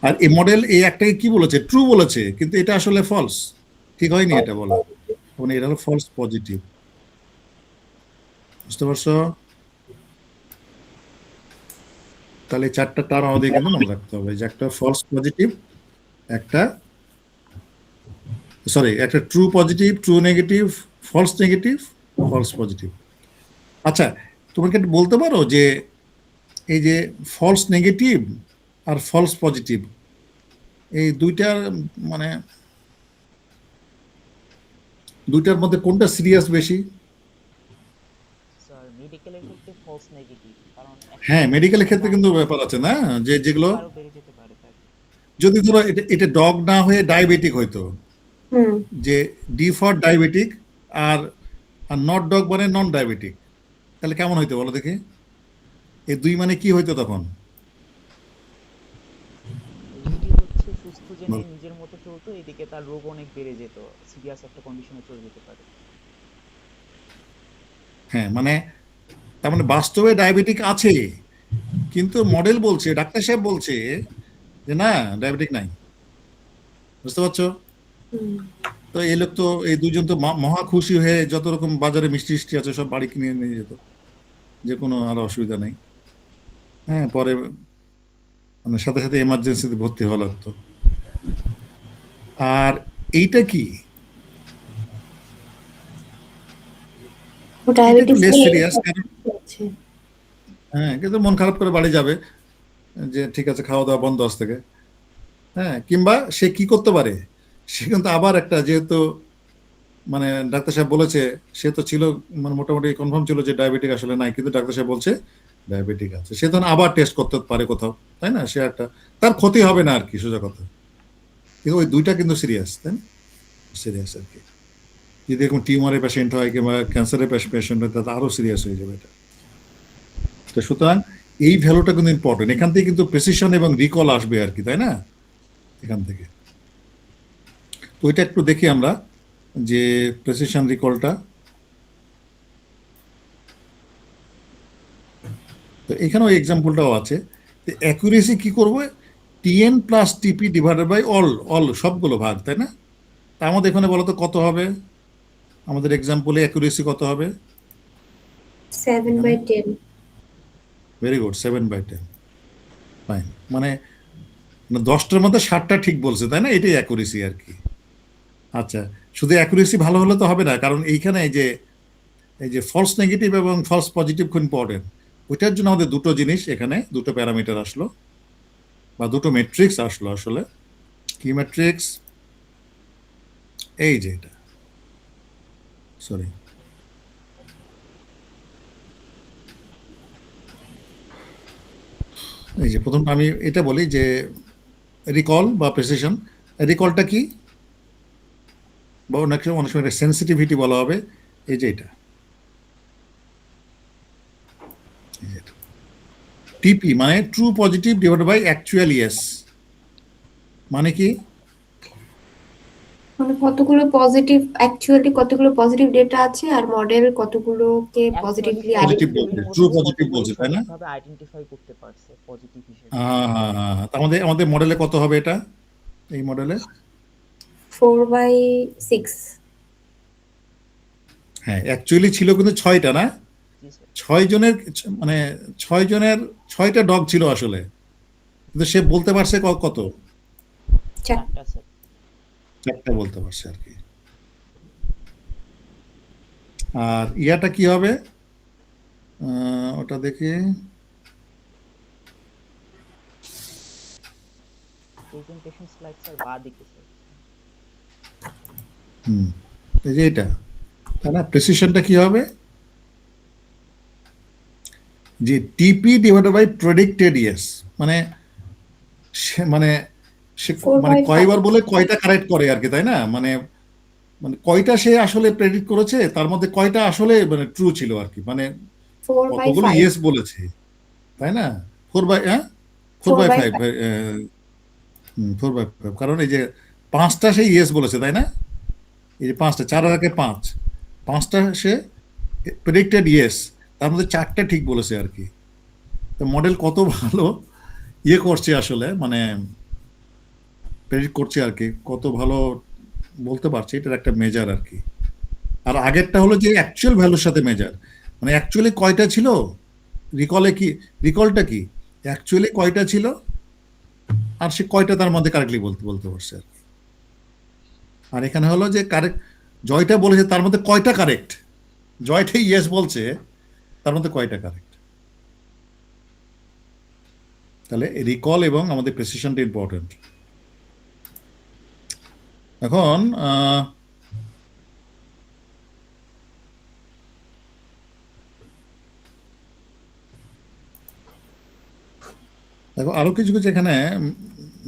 আর এই মডেল এই একটাকে কি বলেছে? ট্রু বলেছে, কিন্তু এটা আসলে ফলস, ঠিক হয়নি এটা বলা, মানে এটা হলো ফলস পজিটিভ। বুঝতে পারছো? তাহলে 4টা টার্ম আমাদের কিন্তু মনে রাখতে হবে, যে একটা ফলস পজিটিভ, একটা একটা true positive, true negative, false negative, false positive. আচ্ছা, তোমাকে একটু বলতে পারো যে এই যে ফলস নেগেটিভ আর ফলস পজিটিভ, এই মানে দুইটার মধ্যে কোনটা সিরিয়াস বেশি? স্যার মেডিকেলের ক্ষেত্রে ফলস নেগেটিভ, কারণ একটা হ্যাঁ, মেডিকেলের ক্ষেত্রে কিন্তু ডাক্তার ব্যাপার আছে না, যে যেগুলো আরো বেড়ে যেতে পারে স্যার। যদি ধরো এটা ডগ না হয়ে ডায়াবেটিক হইতো, Hmm. যে D for diabetic, are not dog মানে নন ডায়াবেটিক, তাহলে কেমন হইতো বলো দেখি? এই দুই মানে কি হইতো তখন? রোগী হচ্ছে সুস্থ জেনে বলো। নিজের মতো চলতো, এদিকে তার রোগ অনেক বেড়ে যেত, সিরিয়াস একটা কন্ডিশনে চলে যেতে পারে। হ্যাঁ, মানে তার মানে বাস্তবে ডায়াবেটিক আছে, কিন্তু মডেল বলছে, ডাক্তার সাহেব বলছে যে না, ডায়াবেটিক নাই। বুঝতে পারছো? Hmm. তো এই লোক তো, এই দুজন তো মহা খুশি হয়ে যত রকম বাজারে মিষ্টি টিষ্টি আছে সব বাড়ি কিনে নিয়ে যেত, যে কোনো আর অসুবিধা নেই। হ্যাঁ, পরে মানে সাথে সাথে এমার্জেন্সিতে ভর্তি হওয়া লাগতো। আর এইটা কি? ও এটা একটু ডায়াবেটিস লেস নিয়ে সিরিয়াস, কারণ আছে। হ্যাঁ কিন্তু মন খারাপ করে বাড়ি যাবে যে ঠিক আছে খাওয়া দাওয়া বন্ধ আজ থেকে। হ্যাঁ, কিংবা সে কি করতে পারে, সে কিন্তু আবার একটা, যেহেতু মানে ডাক্তার সাহেব বলেছে, সে তো ছিল মানে মোটামুটি কনফার্ম ছিল যে ডায়াবেটিক আসলে নাই, কিন্তু ডাক্তার সাহেব বলছে ডায়াবেটিক আছে, সে তখন আবার টেস্ট করতে পারে কোথাও, তাই না? সে একটা, তার ক্ষতি হবে না আর কি, সোজা কথা। কিন্তু ওই দুইটা কিন্তু সিরিয়াস, তাই না? সিরিয়াস আর কি। যদি এরকম টিউমারের পেশেন্ট হয় কিংবা ক্যান্সারের পেশেন্ট হয়, তাহলে আরো সিরিয়াস হয়ে যাবে এটা। তো সুতরাং এই ভ্যালুটা কিন্তু ইম্পর্টেন্ট, এখান থেকে কিন্তু প্রেসিশন এবং রিকল আসবে আর কি, তাই না? এখান থেকে তো ওইটা একটু দেখি আমরা, যে প্রেসিশন রিকলটা। তো এখানেও এক্সাম্পলটাও আছে। অ্যাকুরেসি কি করবো, টিএন প্লাস টিপি ডিভাইডেড বাই অল, অল সবগুলো ভাগ, তাই না? তা আমাদের এখানে বলতো কত হবে, আমাদের এক্সাম্পলে অ্যাকুরেসি কত হবে? 7/10। Very good, 7/10। ফাইন, মানে 10টার মধ্যে 7টা ঠিক বলছে, তাই না? এটাই অ্যাকুরেসি আর কি। আচ্ছা, শুধু অ্যাকুরেসি ভালো হলে তো হবে না, কারণ এইখানে এই যে ফলস নেগেটিভ এবং ফলস পজিটিভ খুব ইম্পর্টেন্ট। ওইটার জন্য আমাদের দুটো জিনিস, এখানে দুটো প্যারামিটার আসলো বা দুটো ম্যাট্রিক্স আসলো আসলে। কি ম্যাট্রিক্স? এই যে এটা, সরি, এই যে প্রথম আমি এটা বলি যে রিকল বা প্রেসিশন। রিকলটা কি, বা অনেক সময় সেন্সিটিভিটি বলা হবে। এই যে এটা, টিপি মানে true positive divided by actual yes. মানে কি? মানে কতগুলো পজিটিভ, অ্যাকচুয়ালি কতগুলো পজিটিভ ডেটা আছে আর মডেল কতগুলোকে অ্যাকচুয়ালি পজিটিভলি পজিটিভ আইডেন্টিফাই বলছে, পজিটিভের ট্রু মধ্যে পজিটিভ কতগুলো বলছে, তাই না? সঠিকভাবে আইডেন্টিফাই করতে পারছে পজিটিভ হিসেবে। হ্যাঁ হ্যাঁ হ্যাঁ হ্যাঁ। তা আমাদের আমাদের মডেলে কত হবে এটা, এই মডেলে? 4/6। হ্যাঁ, অ্যাকচুয়ালি ছিল কিন্তু 6টা, না? জি স্যার। 6 জনের, মানে 6 জনের 6টা ডগ ছিল আসলে, কিন্তু সে বলতে পারছে কত? 4টা স্যার। 4টা বলতে পারছে আর কি। আর ইয়াটা কি হবে, ওটা দেখি। প্রেজেন্টেশন স্লাইড স্যার বা দিকে স্যার। হুম, এই যে এটা, তাই না? প্রেসিশনটা কি হবে, যে টিপি ডিভাইডেড বাই প্রেডিক্টেড ইয়েস, মানে মানে সে মানে 4/5। কয়বার বলে কয়টা কারেক্ট করে আর কি, তাই না? মানে মানে কয়টা সে আসলে প্রেডিক্ট করেছে, তার মধ্যে কয়টা আসলে মানে ট্রু ছিল আর কি, মানে কতগুলো 4/5। ইয়েস বলেছে, তাই না? 4/, হ্যাঁ, 4/5, 4/5। 4/5, কারণ এই যে 5টা সে ইয়েস বলেছে, তাই না? এই যে 5টা, 4 আর 5, 5টা সে প্রেডিক্টেড ইয়েস, তার মধ্যে 4টা ঠিক বলেছে আর কি। তো মডেল কত ভালো ইয়ে করছে আসলে, মানে প্রেডিক্ট করছে আর কি, কত ভালো বলতে পারছে, এটার একটা মেজার আর কি। আর আগেরটা হলো যে অ্যাকচুয়াল ভ্যালুর সাথে মেজার, মানে অ্যাকচুয়ালি কয়টা ছিল, রিকলে কি, রিকলটা কি, অ্যাকচুয়ালি কয়টা ছিল আর সে কয়টা তার মধ্যে কারেক্টলি বলতে পারছে আর কি। আর এখানে হলো যে কারেক্ট, জয়টা বলেছে তার মধ্যে কয়টা কারেক্ট, জয়টা ইয়েস বলছে, তার মধ্যে কয়টা কারেক্ট। তাহলে রিকল এবং আমাদের প্রেসিশনটা ইম্পর্টেন্ট। এখন দেখো আরো কিছু কিছু এখানে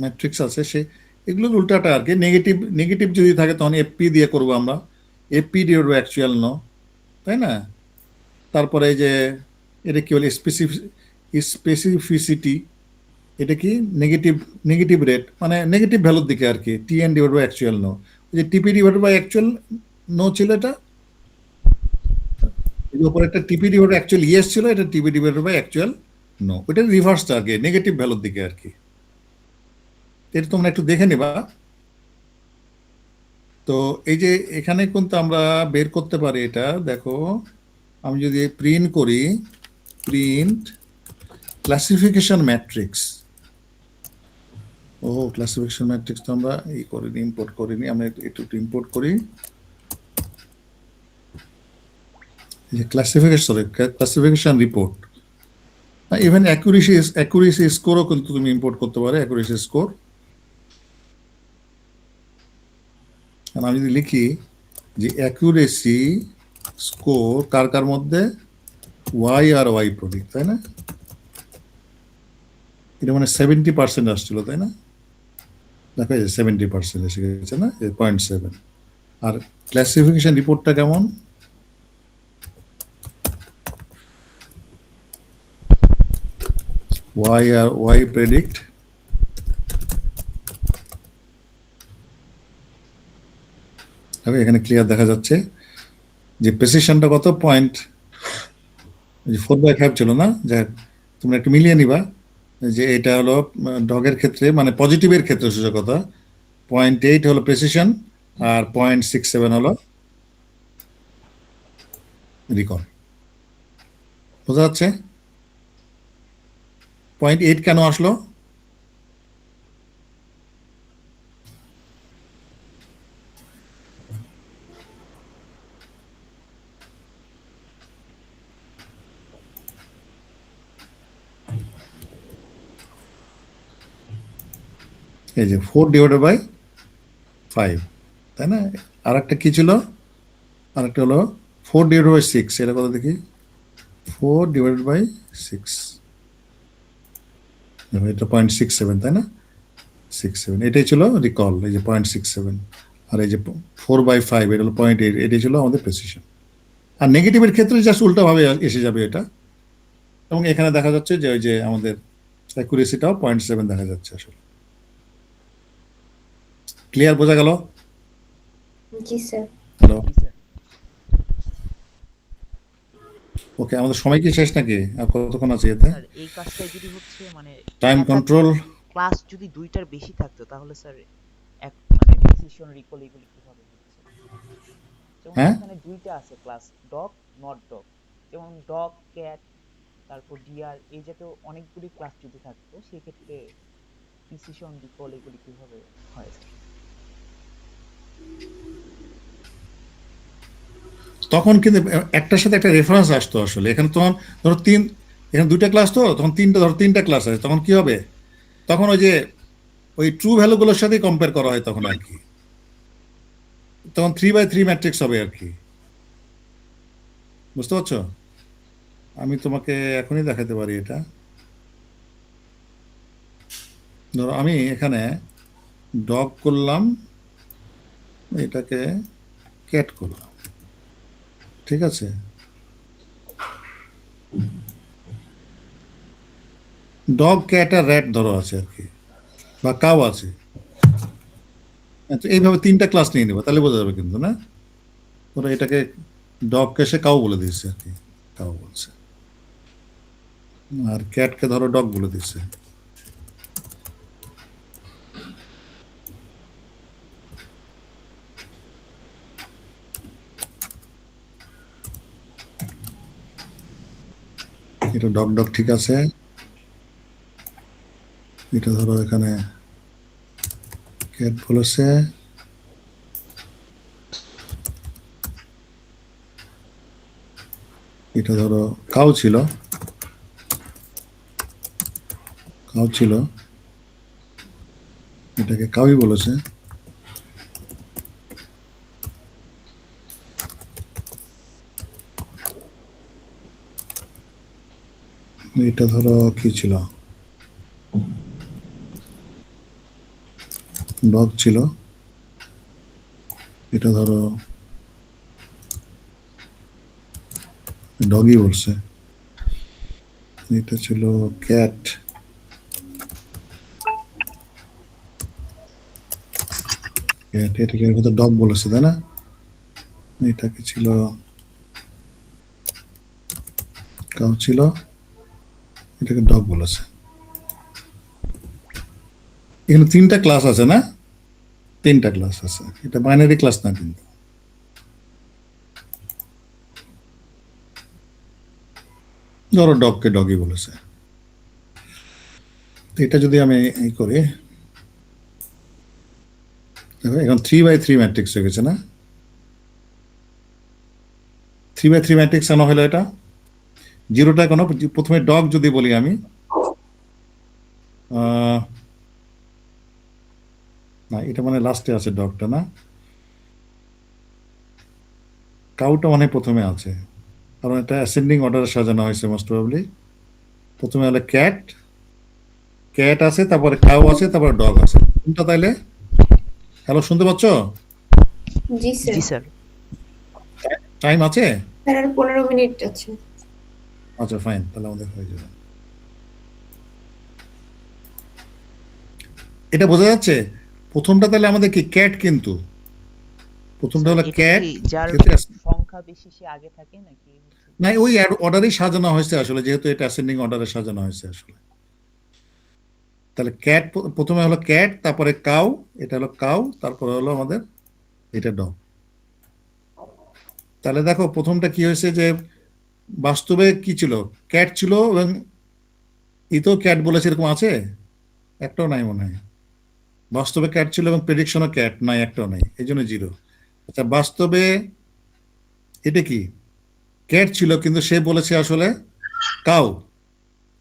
ম্যাট্রিক্স আছে, সে এগুলোর উল্টাটা আর কি। নেগেটিভ, নেগেটিভ যদি থাকে তখন এফপি দিয়ে করবো আমরা, FP divide by actual no, তাই না? তারপরে এই যে এটা কি বলে, স্পেসিফিসিটি, এটা কি নেগেটিভ, নেগেটিভ রেট মানে নেগেটিভ ভ্যালুর দিকে আর কি, TN divide by actual no. যে TP divide by actual no ছিল, এটা এর উপরে একটা টিপি ডিভাইড বাই অ্যাকচুয়াল ইয়েস ছিল, এটা টিপি ডিভাইড বাই অ্যাকচুয়াল নো, ওটা রিভার্সটা আর কি, নেগেটিভ ভ্যালুর দিকে আর কি। এটা তোমরা একটু দেখে নিবা। তো এই যে এখানে কিন্তু আমরা বের করতে পারি এটা, দেখো আমি যদি প্রিন্ট করি, প্রিন্ট ক্লাসিফিকেশন ম্যাট্রিক্স, ও ক্লাসিফিকেশন ম্যাট্রিক্স তো আমরা এই করিনি, ইম্পোর্ট করিনি, আমরা একটু ইম্পোর্ট করি। এই যে ক্লাসিফিকেশন রিপোর্ট, ইভেন অ্যাকুরেসি স্কোরও কিন্তু তুমি ইম্পোর্ট করতে পারো, অ্যাকুরেসি স্কোর। আমি যদি লিখি যে অ্যাকুরেসি স্কোর কার কার মধ্যে, ওয়াই আর ওয়াই প্রডিক্ট, তাই না? এটা মানে 70% আসছিল, তাই না? দেখো এই যে 70% এসে গেছে না, 0.7। আর ক্লাসিফিকেশন রিপোর্টটা কেমন? ওয়াই আর ওয়াই প্রেডিক্ট এখানে ক্লিয়ার দেখা যাচ্ছে যে প্রেসিশনটা কত, 4/5 ছিল না? যে তোমরা একটু মিলিয়ে নিবা যে এটা হলো ডগের ক্ষেত্রে, মানে পজিটিভের ক্ষেত্রে সূচকতা 0.8 হলো প্রেসিশন, আর 0.67 হলো রিকল। বোঝা যাচ্ছে? 0.8 কেন আসলো? এই যে 4/5, তাই না? আর একটা কি ছিল? আর একটা হলো 4/6। এটা কত দেখি? 4/6, এটা 0.67, তাই না? 67, এটাই ছিল রিকল, এই যে 0.67। আর এই যে 4/5, এটা হলো 0.8, এটাই ছিল আমাদের প্রেসিশন। আর নেগেটিভের ক্ষেত্রে জাস্ট উল্টাভাবে এসে যাবে এটা। এবং এখানে দেখা যাচ্ছে যে ওই যে আমাদের অ্যাকুরেসিটাও 0.7 দেখা যাচ্ছে আসলে। ক্লিয়ার, বোঝা গেল? জি স্যার। হ্যালো, জি স্যার। ওকে, আমাদের সময় কি শেষ নাকি? আর কতক্ষণ আছে এতে? স্যার এই কাজটাই যদি হচ্ছে মানে টাইম কন্ট্রোল। ক্লাস যদি 2টার বেশি থাকতো তাহলে স্যার এক মানে প্রিসিশন রিকল এগুলি কিভাবে হচ্ছে? যেমন হ্যাঁ, এখানে 2টা আছে ক্লাস, ডগ নট ডগ, যেমন ডগ ক্যাট তারপর ডিয়ার, এই জাতীয় অনেকগুলি ক্লাস যদি থাকতো সেক্ষেত্রে প্রিসিশন রিকল এগুলি কিভাবে হয় স্যার? তখন কিন্তু একটার সাথে একটা রেফারেন্স আসতো আসলে। এখানে তখন ধরো এখানে 2টা ক্লাস, তো তখন ধরো 3টা ক্লাস আছে, তখন কি হবে? তখন ওই ট্রু ভ্যালুগুলোর সাথে কম্পেয়ার করা হয় তখন আর কি। তখন 3/3 ম্যাট্রিক্স হবে আর কি। বুঝতে পারছো? আমি তোমাকে এখনই দেখাতে পারি এটা। ধরো আমি এখানে ডগ করলাম, এটাকে ক্যাট করলাম, ঠিক আছে? ডগ, ক্যাট আর র্যাট ধরো আছে আর কি, বা কাউ আছে। আচ্ছা, এইভাবে 3টা ক্লাস নিয়ে নেবো, তাহলে বোঝা যাবে কিন্তু, না? ওরা এটাকে ডগকে সে কাউ বলে দিচ্ছে আর কি, কাউ বলছে। আর ক্যাটকে ধরো ডগ বলে দিচ্ছে। এটা ডগ ডগ, ঠিক আছে। এটা ধরো এখানে ক্যাট বলেছে, এটা ধরো কাউ ছিল, এটাকে কাউই বলেছে। এটা ধরো কি ছিল, ডগ ছিল, এটা ধরো ডগই বলছে। এটা ছিল ক্যাট, এটাকে হয়তো ডগ বলেছে, তাই না? এটাকে ছিল কাউ ছিল, এটাকে ডগ বলেছে। এখানে 3টা ক্লাস আছে না? 3টা ক্লাস আছে, এটা বাইনারি ক্লাস না কিন্তু। ধরো ডগকে ডগই বলেছে। এটা যদি আমি এই করি, দেখো এখন 3/3 ম্যাট্রিক্স হয়ে গেছে না? 3x3 ম্যাট্রিক্স কেন হলো এটা? জিরোটা কেন? প্রথমে ডগ যদি বলি আমি, না এটা মানে লাস্টে আছে ডগটা, না কাউটা মানে প্রথমে আছে, কারণ এটা অ্যাসেন্ডিং অর্ডারে সাজানো হয়েছে মোস্ট প্রবাবলি। প্রথমে হলো ক্যাট, ক্যাট আছে, তারপরে কাউ আছে, তারপরে ডগ আছে। কোনটা তাইলে? হ্যালো, শুনতে পাচ্ছ? জি স্যার। জি স্যার। টাইম আছে? স্যার আর 15 মিনিট আছে। আচ্ছা ফাইন, তাহলে আমাদের হয়ে যাবে। এটা বোঝা যাচ্ছে? প্রথমটা তাহলে আমাদের কি ক্যাট, কিন্তু প্রথমটা স্যার হলো এটা ক্যাট, কি যার যেহেতু সংখ্যা বেশি সে আগে থাকে নাকি হচ্ছে না ওই অর্ডারেই সাজানো হয়েছে আসলে, যেহেতু এটা অ্যাসেন্ডিং অর্ডারে সাজানো হয়েছে আসলে। তাহলে ক্যাট প্রথমে হলো ক্যাট, তারপরে কাউ, এটা হলো কাউ, তারপরে হলো আমাদের এটা ডগ। তাহলে দেখো প্রথমটা কি হয়েছে, যে বাস্তবে কি ছিল, ক্যাট ছিল, এবং ইতো ক্যাট বলেছে, এরকম আছে? একটাও নাই মনে হয়। বাস্তবে ক্যাট ছিল এবং প্রেডিকশনও ক্যাট নাই, একটাও নাই, এই জন্য জিরো। আচ্ছা বাস্তবে এটা কি, ক্যাট ছিল কিন্তু সে বলেছে আসলে কাউ,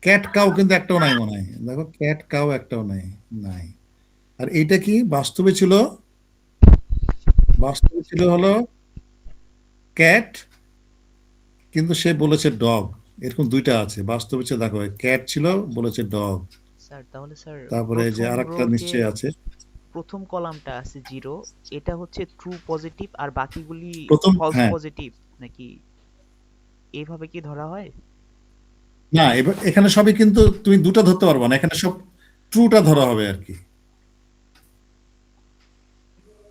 ক্যাট কাউ কিন্তু একটাও নাই মনে হয়। দেখো ক্যাট কাউ একটাও নাই, নাই। আর এইটা কি, বাস্তবে ছিল, বাস্তবে ছিল হলো ক্যাট, কিন্তু সে বলেছে ডগ। এরকম দুইটা আছে বাস্তবে ছিল, দেখো ক্যাট ছিল, বলেছে ডগ। স্যার তাহলে স্যার তারপরে যে প্রথম আরেকটা রোতে নিশ্চয়ই আছে, প্রথম কলামটা আছে জিরো, এটা হচ্ছে ট্রু পজিটিভ আর বাকিগুলি প্রথম, ফলস হ্যাঁ, পজিটিভ নাকি এইভাবে কি ধরা হয়? না এবার এখানে সবই কিন্তু তুমি দুটো ধরতে পারবে না, এখানে সব ট্রুটা ধরা হবে আর কি।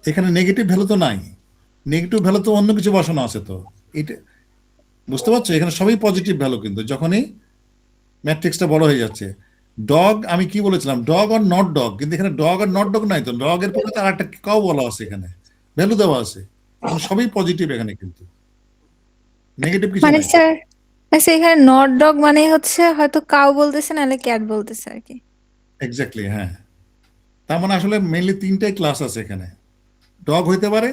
এখানে নেগেটিভ ভ্যালু তো নাই, নেগেটিভ ভ্যালু তো অন্য কিছু বসানো আছে তো। এটা বুঝতে পারছো, এখানে সবই পজিটিভ ভ্যালু, কিন্তু যখনই ম্যাট্রিক্সটা বড় হয়ে যাচ্ছে। ডগ আমি কি বলেছিলাম, ডগ আর নট ডগ, কিন্তু এখানে ডগ আর নট ডগ নাই তো, ডগ এর পরে তো আর একটা কাউ বলা আছে, এখানে ভ্যালু দেওয়া আছে, এখানে সবই পজিটিভ, এখানে কিন্তু নেগেটিভ কিছু মানে নাই। স্যার, আচ্ছা এখানে নট ডগ মানে হচ্ছে হয়তো কাউ বলতেছে নাহলে ক্যাট বলতেছে আর কি। এক্স্যাক্টলি, হ্যাঁ। তার মানে আসলে মেইনলি তিনটাই ক্লাস আছে এখানে। ডগ হইতে পারে,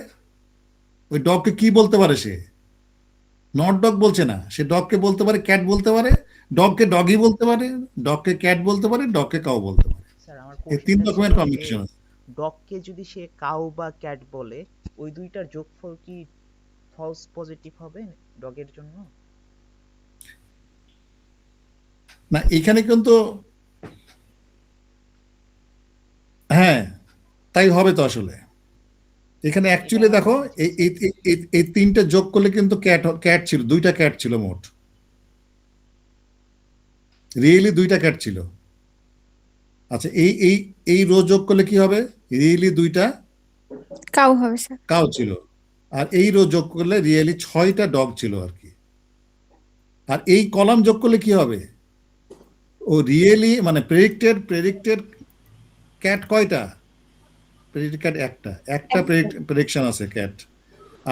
ওই ডগকে কি বলতে পারে সে, নট ডগ বলছে না, সে ডগকে বলতে পারে, ক্যাট বলতে পারে, ডগকে ডগই বলতে পারে, ডগকে ক্যাট বলতে পারে, ডগকে কাউ বলতে পারে। স্যার আমার এই তিন কোশ্চেনটা ছিল রকমের যে কম্বিনেশন আছে। ডগকে যদি সে কাউ বা ক্যাট বলে ওই দুইটার যোগফল কি ফলস পজিটিভ হবে ডগের জন্য? না এখানে কিন্তু, হ্যাঁ তাই হবে তো আসলে। এখানে এটা অ্যাকচুয়ালি আমার দেখো, মনে এই হচ্ছে এই এই- এই তিনটে যোগ করলে কিন্তু ক্যাট, ক্যাট ছিল, দুইটা ক্যাট ছিল মোট, রিয়েলি দুইটা ক্যাট ছিল। আচ্ছা এই এই এই রো যোগ করলে কি হবে, রিয়েলি দুইটা কাউ হবে স্যার। কাউ ছিল। আর এই রো যোগ করলে রিয়েলি 6টা ডগ ছিল আর কি। আর এই কলাম যোগ করলে কি হবে, ও রিয়েলি মানে প্রেডিক্টেড, প্রেডিক্টেড ক্যাট কয়টা, প্রেডিক্টেড ক্যাট একটা, একটা প্রেডিকশন আছে ক্যাট।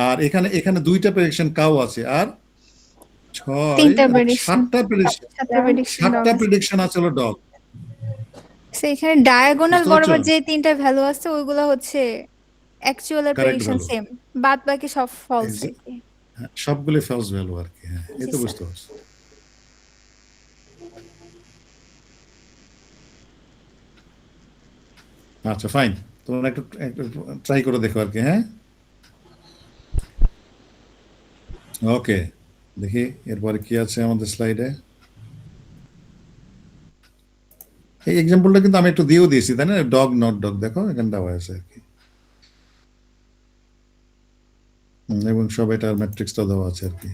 আর এখানে এখানে দুইটা প্রেডিকশন কাউ আছে, আর ছয়, তিনটা প্রেডিকশন, 7টা প্রেডিকশন, সাতটা প্রেডিকশন ডগ 7টা আছে। প্রেডিকশন আছে হলো ডগ। তো এখানে ডায়াগোনাল বুঝতে পারছো? বরাবর যে তিনটা ভ্যালু আছে ওইগুলো হচ্ছে actual correct prediction value, same, বাদ বাকি সব ফলস আর কি। সবগুলো ফলস ভ্যালু আর কি, হ্যাঁ এই জি তো স্যার। বুঝতে পারছো। আচ্ছা ফাইন, তোমরা একটু একটু ট্রাই করে দেখো আর কি, হ্যাঁ। ওকে, দেখি এরপরে কি আছে আমাদের স্লাইডে। এই এক্সাম্পলটা কিন্তু আমি একটু দিয়েও দিয়েছি, তাই না, ডগ নট ডগ, দেখো এখানে দেওয়া আছে আর কি। এবং সব এটার ম্যাট্রিক্সটা দেওয়া আছে আর কি।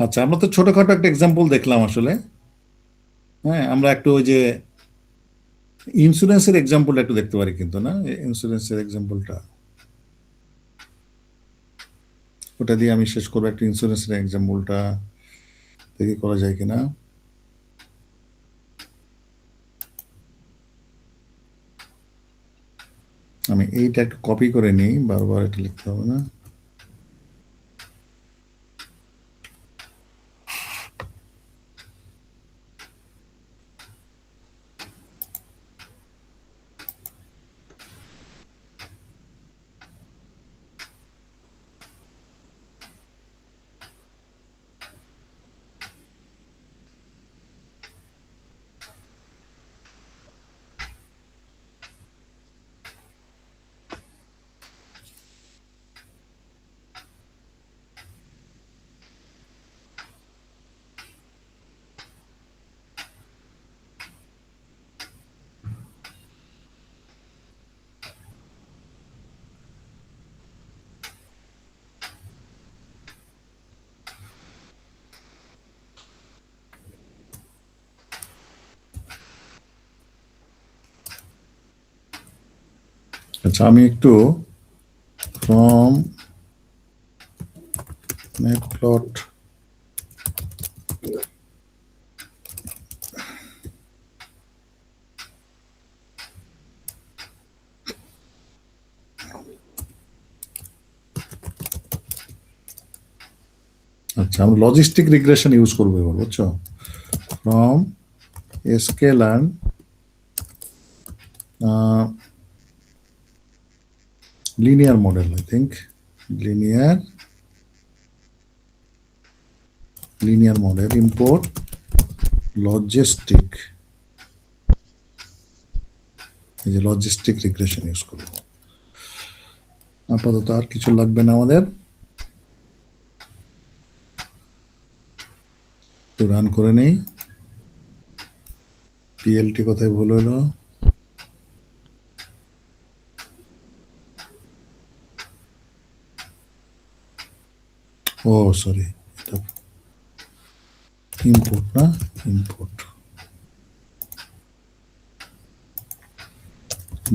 আচ্ছা আমরা তো ছোটখাটো একটা এক্সাম্পল দেখলাম আসলে। হ্যাঁ আমরা একটু ওই যে ইন্স্যুরেন্সের এক্সাম্পলটা একটু দেখতে পারি কিন্তু, না ইন্স্যুরেন্সের এক্সাম্পলটা, ওটা দিয়ে আমি শেষ করবো। একটা ইন্স্যুরেন্সের এক্সাম্পলটা দেখি করা যায় কিনা। আমি এইটা একটু কপি করে নিই, বারবার এটা লিখতে হবে না। আচ্ছা, আমি একটু ফ্রম ম্যাটপ্লট আচ্ছা, আমরা লজিস্টিক রিগ্রেশন ইউজ করবো এবার, বুঝছো? From scalar linear model, I think. Linear model, import logistic. এই যে লজিস্টিক রিগ্রেশন ইউজ করব। আপাতত আর কিছু লাগবে না আমাদের। তো রান করে নেই। পিএলটি কোথায় ভুল হলো? ও সরি, এটা ইম্পোর্ট না, import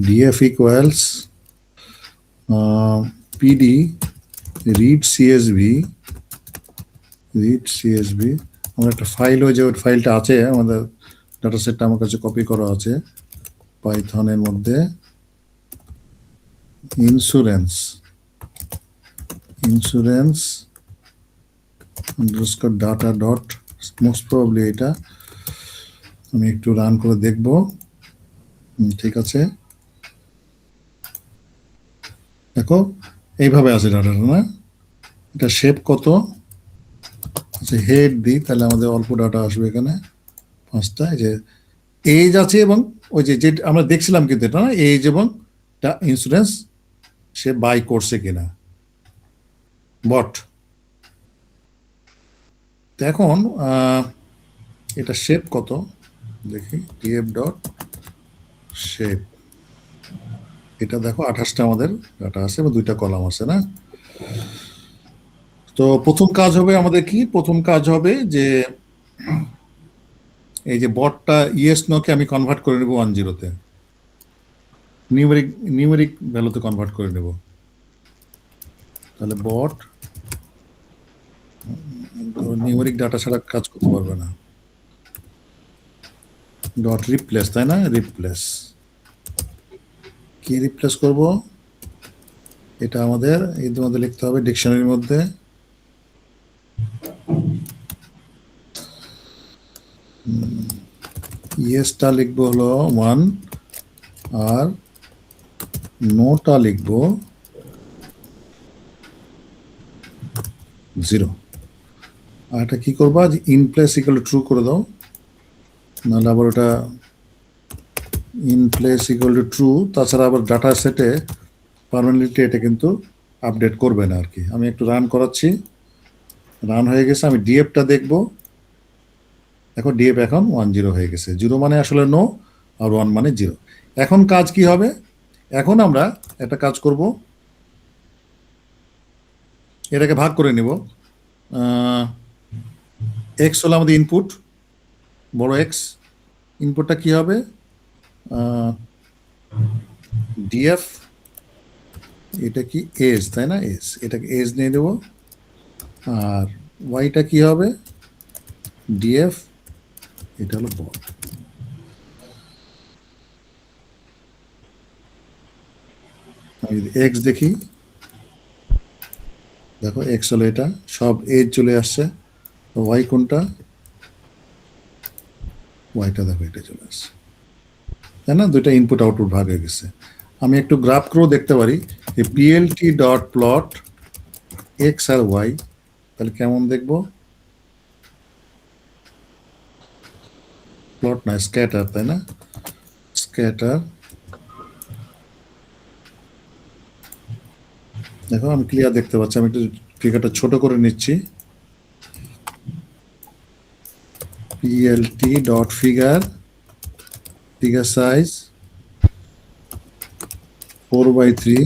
df equals pd read csv আমার একটা ফাইল, ওই যে ফাইলটা আছে আমাদের ডাটা সেটটা আমার কাছে কপি করা আছে পাইথনের মধ্যে। Insurance underscore data dot, most probably এটা। আমি একটু রান করে দেখব। ঠিক আছে, দেখো এইভাবে আছে ডাটাটা, না? এটা শেপ কত? আচ্ছা, হেড দিই, তাহলে আমাদের অল্প ডাটা আসবে এখানে, 5টা। এই যে এজ আছে এবং ওই যে আমরা দেখছিলাম, কিন্তু এটা না, এজ এবং ইন্স্যুরেন্স সে বাই করছে কিনা, বট। এখন এটা শেপ কত দেখি, df ডট শেপ। এটা দেখো 28টা আমাদের ডাটা আছে এবং 2টা কলাম আছে, না? তো প্রথম কাজ হবে আমাদের কি? প্রথম কাজ হবে যে এই যে বটটা ইয়েস নোকে আমি কনভার্ট করে নেব 10-তে, নিউমেরিক ভ্যালুতে কনভার্ট করে নেব। তাহলে বট নিউমেরিক ডাটা ছাড়া কাজ করতে পারবে না। ডট রিপ্লেস, তাই না? রিপ্লেস কি রিপ্লেস করব? এটা আমাদের এর মধ্যে লিখতে হবে, ডিকশনারির মধ্যে। ইয়েসটা লিখবো হলো 1 আর নোটা লিখবো 0। আর এটা কি করবা, যে in place equal to true করে দাও, নাহলে আবার ওটা in place equal to true. তাছাড়া আবার ডাটা সেটে পার্মানেন্টলি এটা কিন্তু আপডেট করবে না আর কি। আমি একটু রান করাচ্ছি, রান হয়ে গেছে। আমি ডিএফটা দেখব। দেখো ডিএফ এখন 10 হয়ে গেছে। 0 মানে আসলে নো, আর 1 মানে 0। এখন কাজ কি হবে? এখন আমরা একটা কাজ করব, এটাকে ভাগ করে নিব। এক্স হলো আমাদের ইনপুট, বড় এক্স। ইনপুটটা কি হবে? ডিএফ, এটা কি এজ, তাই না? এজ, এটাকে এজ নিয়ে দেব। আর ওয়াইটা কি হবে? ডিএফ, এটা হলো বল। আমি যদি এক্স দেখি, দেখো এক্স হলো এটা, সব এজ চলে আসছে। ওয়াই কোনটা? ওয়াইটা দেখো এটা চলে আসছে, তাই না? 2টা ইনপুট আউটপুট ভাগ হয়ে গেছে। আমি একটু গ্রাফ করেও দেখতে পারি যে পিএলটি ডট প্লট এক্স আর ওয়াই, তাহলে কেমন দেখবো? প্লট না, স্ক্যাটার, তাই না? স্ক্যাটার। দেখো আমি ক্লিয়ার দেখতে পাচ্ছি। আমি একটু ফিগারটা ছোট করে নিচ্ছি। পিএলটি ডট ফিগার সাইজ 4/3,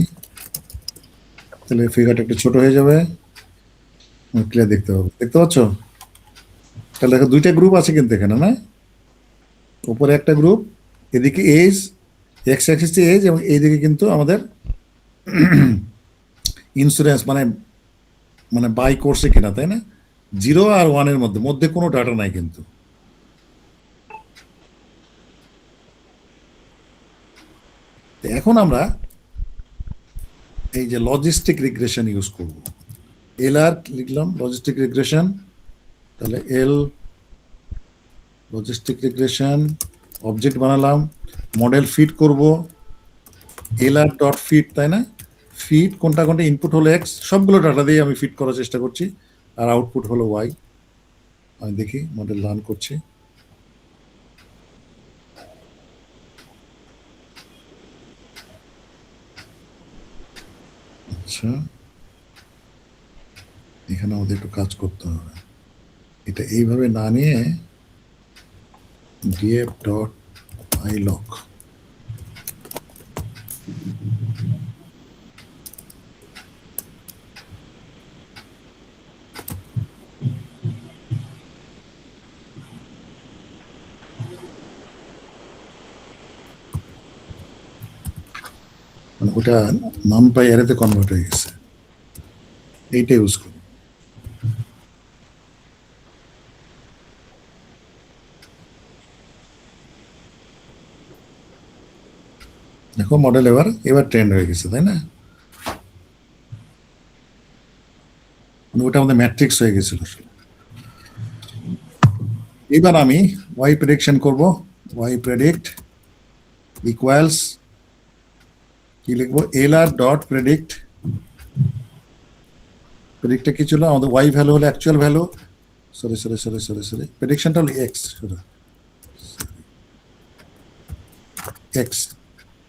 তাহলে ফিগারটা একটু ছোট হয়ে যাবে, ক্লিয়ার দেখতে পাবো। দেখতে পাচ্ছ? তাহলে দেখো 2টা গ্রুপ আছে কিন্তু এখানে, না? উপরে একটা গ্রুপ, এদিকে এজ এক্স অ্যাক্সিস এজ, এবং এইদিকে কিন্তু আমাদের ইন্স্যুরেন্স মানে মানে বাই করছে কিনা, তাই না? 0 আর 1 এর মধ্যে মধ্যে কোনো ডাটা নাই কিন্তু। তো এখন আমরা এই যে লজিস্টিক রিগ্রেশন ইউজ করব। এল আর লিখলাম লজিস্টিক রিগ্রেশন, তাহলে এল লজিস্টিক রিগ্রেশন অবজেক্ট বানালাম, মডেল ফিট করব, এল আর ডট ফিট, তাই না? ফিট কোনটা কোনটা ইনপুট হলো এক্স, সবগুলো ডাটা দিয়ে আমি ফিট করার চেষ্টা করছি, আর আউটপুট হলো ওয়াই। আমি দেখি মডেল রান করছি। আচ্ছা, এখানে আমাদের একটু কাজ করতে হবে, এটা এইভাবে না নিয়ে df ডট ilog মানে ওটা নামপাই অ্যারেতে কনভার্ট হয়ে গেছে, এইটা ইউজ করি। দেখো মডেল এবার এবার ট্রেন্ড হয়ে গেছে, তাই না? মানে ওটা আমাদের ম্যাট্রিক্স হয়ে গেছিল আসলে। এবার আমি ওয়াই প্রেডিকশন করব, ওয়াই প্রেডিক্ট ইকুয়ালস কি লিখবো, এল আর ডট প্রেডিক্ট। প্রেডিক্টটা কি ছিল আমাদের, ওয়াই ভ্যালু হলো actual value, sorry sorry sorry sorry sorry প্রেডিকশনটা হলো X, X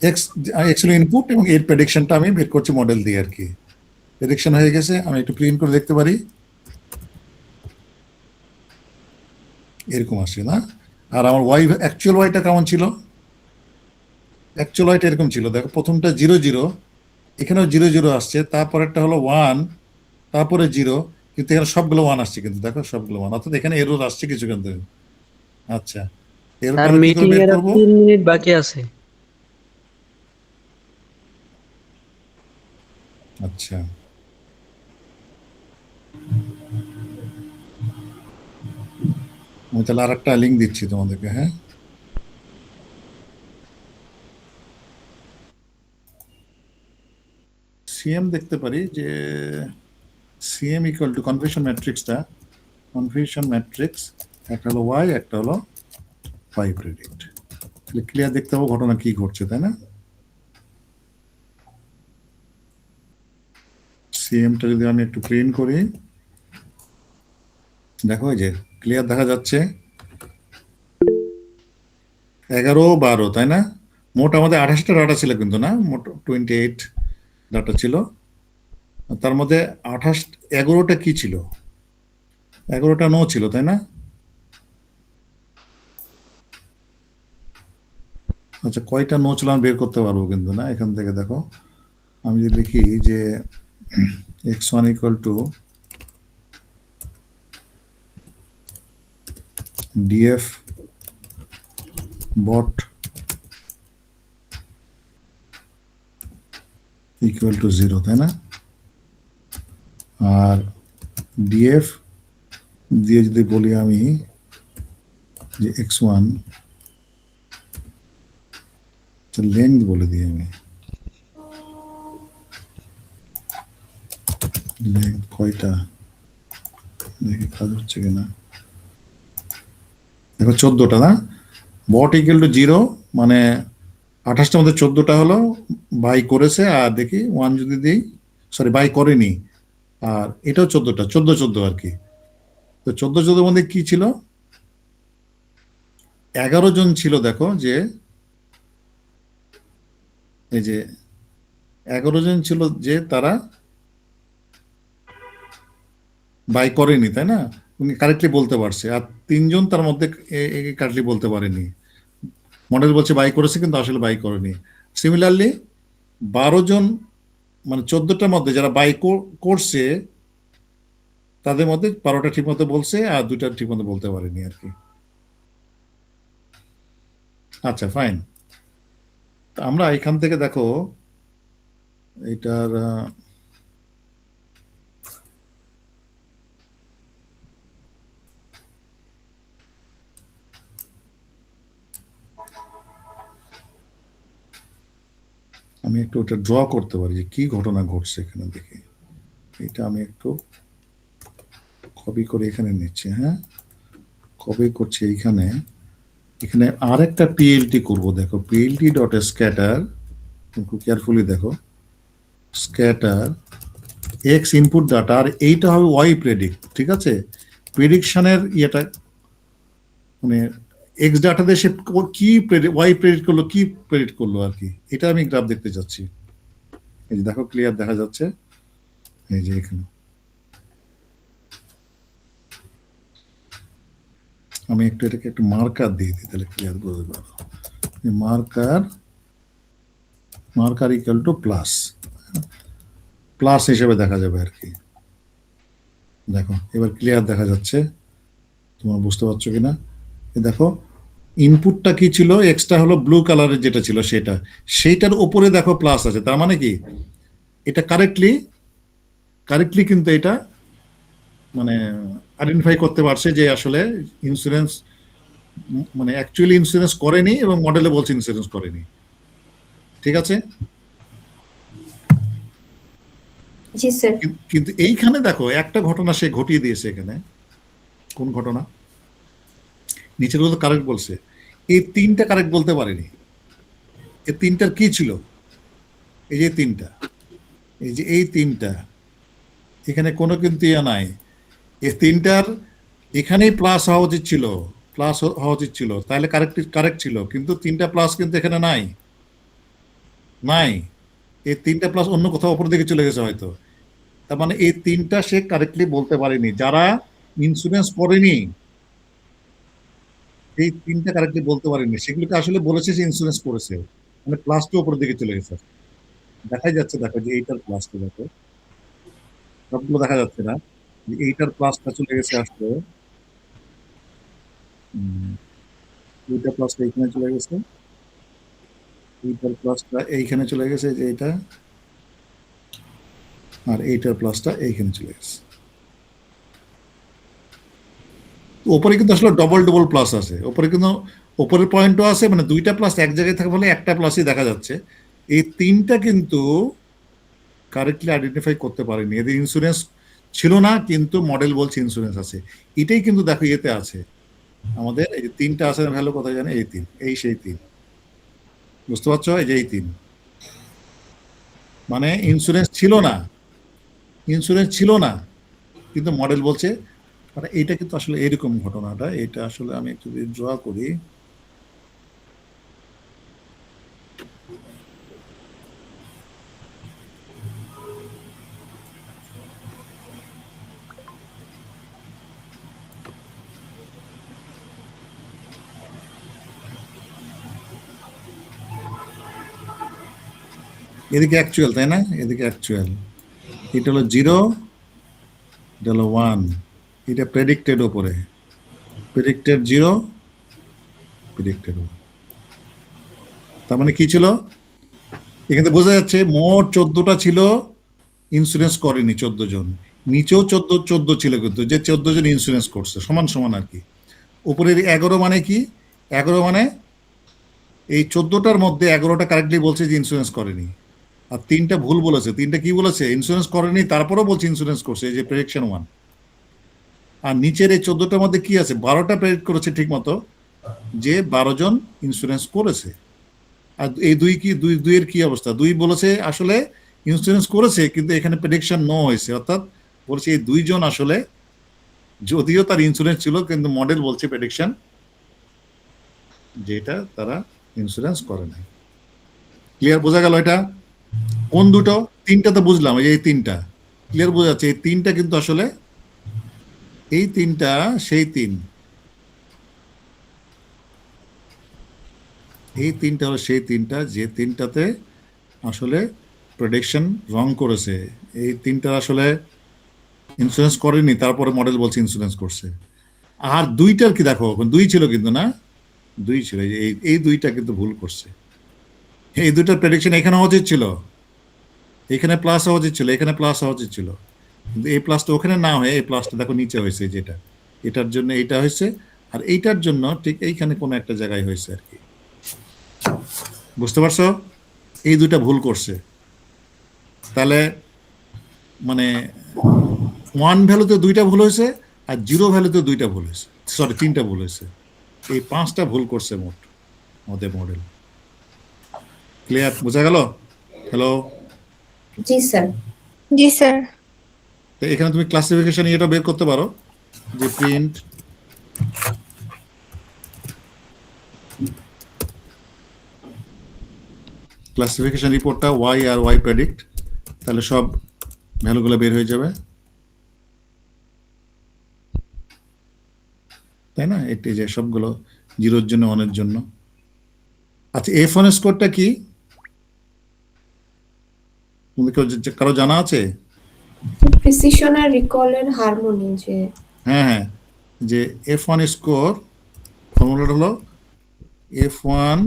X actually input, এবং এর প্রেডিকশনটা আমি বের করছি মডেল দিয়ে আর কি। প্রেডিকশন হয়ে গেছে, আমি একটু প্রিন্ট করে দেখতে পারি, এরকম আসছে না? আর আমার ওয়াই অ্যাকচুয়াল ওয়াইটা কেমন ছিল, অ্যাকচুয়াল ওয়াইটা এরকম ছিল, দেখো প্রথমটা 0 0, এখানেও 0 0 আসছে, তারপরেরটা হলো 1, তারপরে 0, কিন্তু এখানে সবগুলো 1 আসছে, কিন্তু দেখো সবগুলো 1, অর্থাৎ এখানে এরর আসছে কিছু কিন্তু। আচ্ছা, এররটা আর আমি কি করে মিটিং বের এর আর করবো? 3 মিনিট বাকি আছে। আচ্ছা, আমি তাহলে আর একটা লিঙ্ক দিচ্ছি তোমাদেরকে, হ্যাঁ। সিএম দেখতে পারি যে সিএম ইকুয়াল টু কনফিউশন ম্যাট্রিক্সটা, কনফিউশন ম্যাট্রিক্স একটা হলো ওয়াই, একটা হলো ওয়াই প্রেডিক্ট, তাহলে ক্লিয়ার দেখতে পাবো ঘটনা কি ঘটছে, তাই না? সিএমটা যদি আমি একটু প্রিন্ট করি, দেখো এই যে ক্লিয়ার দেখা যাচ্ছে 11 12, তাই না? মোট আমাদের 28টা ডাটা ছিল কিন্তু, না মোট 28 ডাটা ছিল, তার মধ্যে 11টা কি ছিল, 11টা নো ছিল, তাই না? আচ্ছা, কয়টা নো ছিল আমি বের করতে পারবো কিন্তু, না এখান থেকে দেখো, আমি যদি লিখি যে x1 equal to df bot equal to 0, তাই না? আর df দিয়ে যদি বলি আমি যে x1 লেন্থ বলে দিই আমি, লেন্থ কয়টা দেখি কাজ হচ্ছে কিনা, দেখো 14টা, না? বট ইকুয়াল টু 0 মানে 28টার মধ্যে 14টা হলো বাই করেছে, আর দেখি 1 যদি দিই, সরি বাই করেনি, আর এটাও 14টা, 14 14 আর কি। তো 14 14 মধ্যে কি ছিল, 11 জন ছিল, দেখো যে এই যে 11 জন ছিল যে তারা বাই করেনি, তাই না? উনি কারেক্টলি বলতে পারছে, আর 3 জন তার মধ্যে কারেক্টলি বলতে পারেনি, মডেল বলছে বাই করেছে কিন্তু আসলে বাই করেনি। সিমিলারলি 12 জন মানে 14টার মধ্যে যারা বাই করছে তাদের মধ্যে 12টা ঠিক মতো বলছে আর 2টা ঠিক মতো বলতে পারেনি আর কি। আচ্ছা, ফাইন। তা আমরা এখান থেকে দেখো এটার আমি একটু ওটা ড্র করতে পারি যে কি ঘটনা ঘটছে এখানে দেখি। এটা আমি একটু কপি করে এখানে নিচ্ছি, হ্যাঁ কপি করছি এইখানে। এখানে আরেকটা পিএলটি করব, দেখো পিএলটি ডট স্ক্যাটার, একটু কেয়ারফুলি দেখো, স্ক্যাটার এক্স ইনপুট ডাটা, আর এইটা হবে ওয়াই প্রেডিক্ট, ঠিক আছে? প্রেডিকশনের ইয়েটা মানে এক্স ডাটা দিয়ে সে কি ওয়াই প্রেডিক্ট করলো, কি প্রেডিক্ট করলো আর কি, এটা আমি গ্রাফ দেখতে যাচ্ছি। এই যে দেখো ক্লিয়ার দেখা যাচ্ছে, এই যে এখানে আমি একটু এটাকে একটু মার্কার দিয়ে দিই, তাহলে ক্লিয়ার বুঝতে পারো। মার্কার ইকুয়াল টু প্লাস হিসেবে দেখা যাবে আর কি। দেখো এবার ক্লিয়ার দেখা যাচ্ছে, তোমরা বুঝতে পারছো কিনা? দেখো ইনপুটটা কি ছিল, এক্সটা হলো ব্লু কালারের যেটা ছিল সেইটার উপরে দেখো প্লাস আছে, তার মানে কি এটা কারেক্টলি কিন্তু এটা মানে আইডেন্টিফাই করতে পারছে যে আসলে ইন্স্যুরেন্স মানে অ্যাকচুয়ালি ইন্স্যুরেন্স করেনি এবং মডেলে বলছে ইন্স্যুরেন্স করেনি, ঠিক আছে? জি স্যার। কিন্তু এইখানে দেখো একটা ঘটনা সে ঘটিয়ে দিয়েছে এখানে। কোন ঘটনা? নিচের গুলো কারেক্ট বলছে, এই তিনটা কারেক্ট বলতে পারেনি। এই তিনটার কি ছিল? এই যে এই তিনটা এখানে কোনো কিন্তু ইয়া নাই। এই তিনটার এখানেই প্লাস হওয়া উচিত ছিল, তাহলে কারেক্ট ছিল, কিন্তু তিনটা প্লাস কিন্তু এখানে নাই। এই তিনটা প্লাস অন্য কোথাও অপর দিকে চলে গেছে হয়তো। তার মানে এই তিনটা সে কারেক্টলি বলতে পারেনি। যারা ইন্স্যুরেন্স করেনি এই তিনটা কারেক্টলি বলতে পারেনি, সেগুলোকে আসলে বলেছে যে ইন্স্যুরেন্স করেছে, মানে প্লাসটা উপরের দিকে চলে গেছে। দেখাই যাচ্ছে, দেখো যে এইটার প্লাসটা দেখো, সবগুলো দেখা যাচ্ছে না, এইটার প্লাসটা চলে গেছে আসলে, এইটার প্লাসটা এইখানে চলে গেছে, এইটার প্লাসটা এইখানে চলে গেছে, যে এইটা, আর এইটার প্লাসটা এইখানে চলে গেছে। ওপরে কিন্তু আসলে ডবল প্লাস আছে, ওপরে কিন্তু ওপরের পয়েন্টও আছে, মানে দুইটা প্লাস এক জায়গায় থাকে বলে একটা প্লাসই দেখা যাচ্ছে। এই তিনটা কিন্তু কারেক্টলি আইডেন্টিফাই করতে পারেনি, এদের ইন্স্যুরেন্স ছিল না, কিন্তু মডেল বলছে ইন্স্যুরেন্স আছে। এটাই কিন্তু দেখো ইয়েতে আছে আমাদের, এই যে তিনটা আছে ভ্যালু কোথায় জানে, এই সেই তিন, বুঝতে পারছো? এই যে এই তিন মানে ইন্স্যুরেন্স ছিল না কিন্তু মডেল বলছে, মানে এইটা কিন্তু আসলে এরকম ঘটনাটা। এটা আসলে আমি একটু ড্র করি, এদিকে অ্যাকচুয়াল, তাই না? এদিকে অ্যাকচুয়াল, এটা হলো 0, এটা হলো 1, এটা প্রেডিক্টেড ওপরে, প্রেডিক্টেড 0, প্রেডিক্টেড 1। তার মানে কি ছিল এখানে বোঝা যাচ্ছে, মোট 14টা ছিল ইন্স্যুরেন্স করেনি, 14 জন, নিচেও 14 ছিল কিন্তু, যে 14 জন ইন্স্যুরেন্স করছে সমান সমান আর কি। উপরের 11 মানে কি? 11 মানে এই 14টার মধ্যে 11টা কারেক্টলি বলছে যে ইন্স্যুরেন্স করেনি, আর 3টা ভুল বলেছে। 3টা কি বলেছে? ইন্স্যুরেন্স করেনি, তারপরেও বলছে ইন্স্যুরেন্স করছে, এই যে প্রেডিকশন 1। আর নিচের এই 14টার মধ্যে কি আছে? 12টা প্রেডিক্ট করেছে ঠিক মতো, যে 12 জন ইন্স্যুরেন্স করেছে। আর এই দুইয়ের কি অবস্থা? 2 বলেছে আসলে ইন্স্যুরেন্স করেছে, কিন্তু এখানে প্রেডিকশন নো হয়েছে, অর্থাৎ বলছে এই 2 জন আসলে যদিও তার ইন্স্যুরেন্স ছিল, কিন্তু মডেল বলছে প্রেডিকশন যেটা তারা ইন্স্যুরেন্স করে নাই। ক্লিয়ার বোঝা গেল? এটা কোন দুটো? 3টা তো বুঝলাম, এই 3টা ক্লিয়ার বোঝা যাচ্ছে। এই 3টা কিন্তু আসলে এই 3টা সেই 3, এই 3টা হলো সেই 3টা যে 3টাতে আসলে প্রেডিকশন রং করেছে। এই 3টা আসলে ইন্স্যুরেন্স করেনি, তারপরে মডেল বলছে ইন্স্যুরেন্স করছে। আর 2টার কি দেখো, 2 ছিল কিন্তু না, 2 ছিল, এই 2টা কিন্তু ভুল করছে। এই দুটোর প্রেডিকশন এখানে হওয়া উচিত ছিল, এখানে প্লাস হওয়া উচিত ছিল, এখানে প্লাস হওয়া উচিত ছিল, কিন্তু এই প্লাসটা ওখানে না হয়ে এই প্লাসটা দেখো নিচে হয়েছে, যেটা এটার জন্য এইটা হয়েছে, আর এইটার জন্য ঠিক এইখানে কোনো একটা জায়গায় হয়েছে আর কি। বুঝতে পারছো? এই দুইটা ভুল করছে। তাহলে মানে 1 ভ্যালুতে দুইটা ভুল হয়েছে, আর 0 ভ্যালুতে দুইটা ভুল হয়েছে, সরি 3টা ভুল হয়েছে। এই 5টা ভুল করছে মোট আমাদের মডেল। ক্লিয়ার? বোঝা গেল? হ্যালো? জি স্যার। জি স্যার। তো এখানে তুমি ক্লাসিফিকেশন এটা বের করতে পারো, যে প্রিন্ট ক্লাসিফিকেশন রিপোর্টটা ওয়াই আর ওয়াই প্রেডিক্ট, তাহলে সব ভ্যালুগুলো বের হয়ে যাবে, তাই না? এটি যে সবগুলো 0-র জন্য 1-এর জন্য। আচ্ছা, F1 স্কোরটা কি কারো জানা আছে? প্রিসিশন আর রিকলের হারমোনি, যে হ্যাঁ হ্যাঁ, যে F1 স্কোর ফর্মুলাটা হলো F1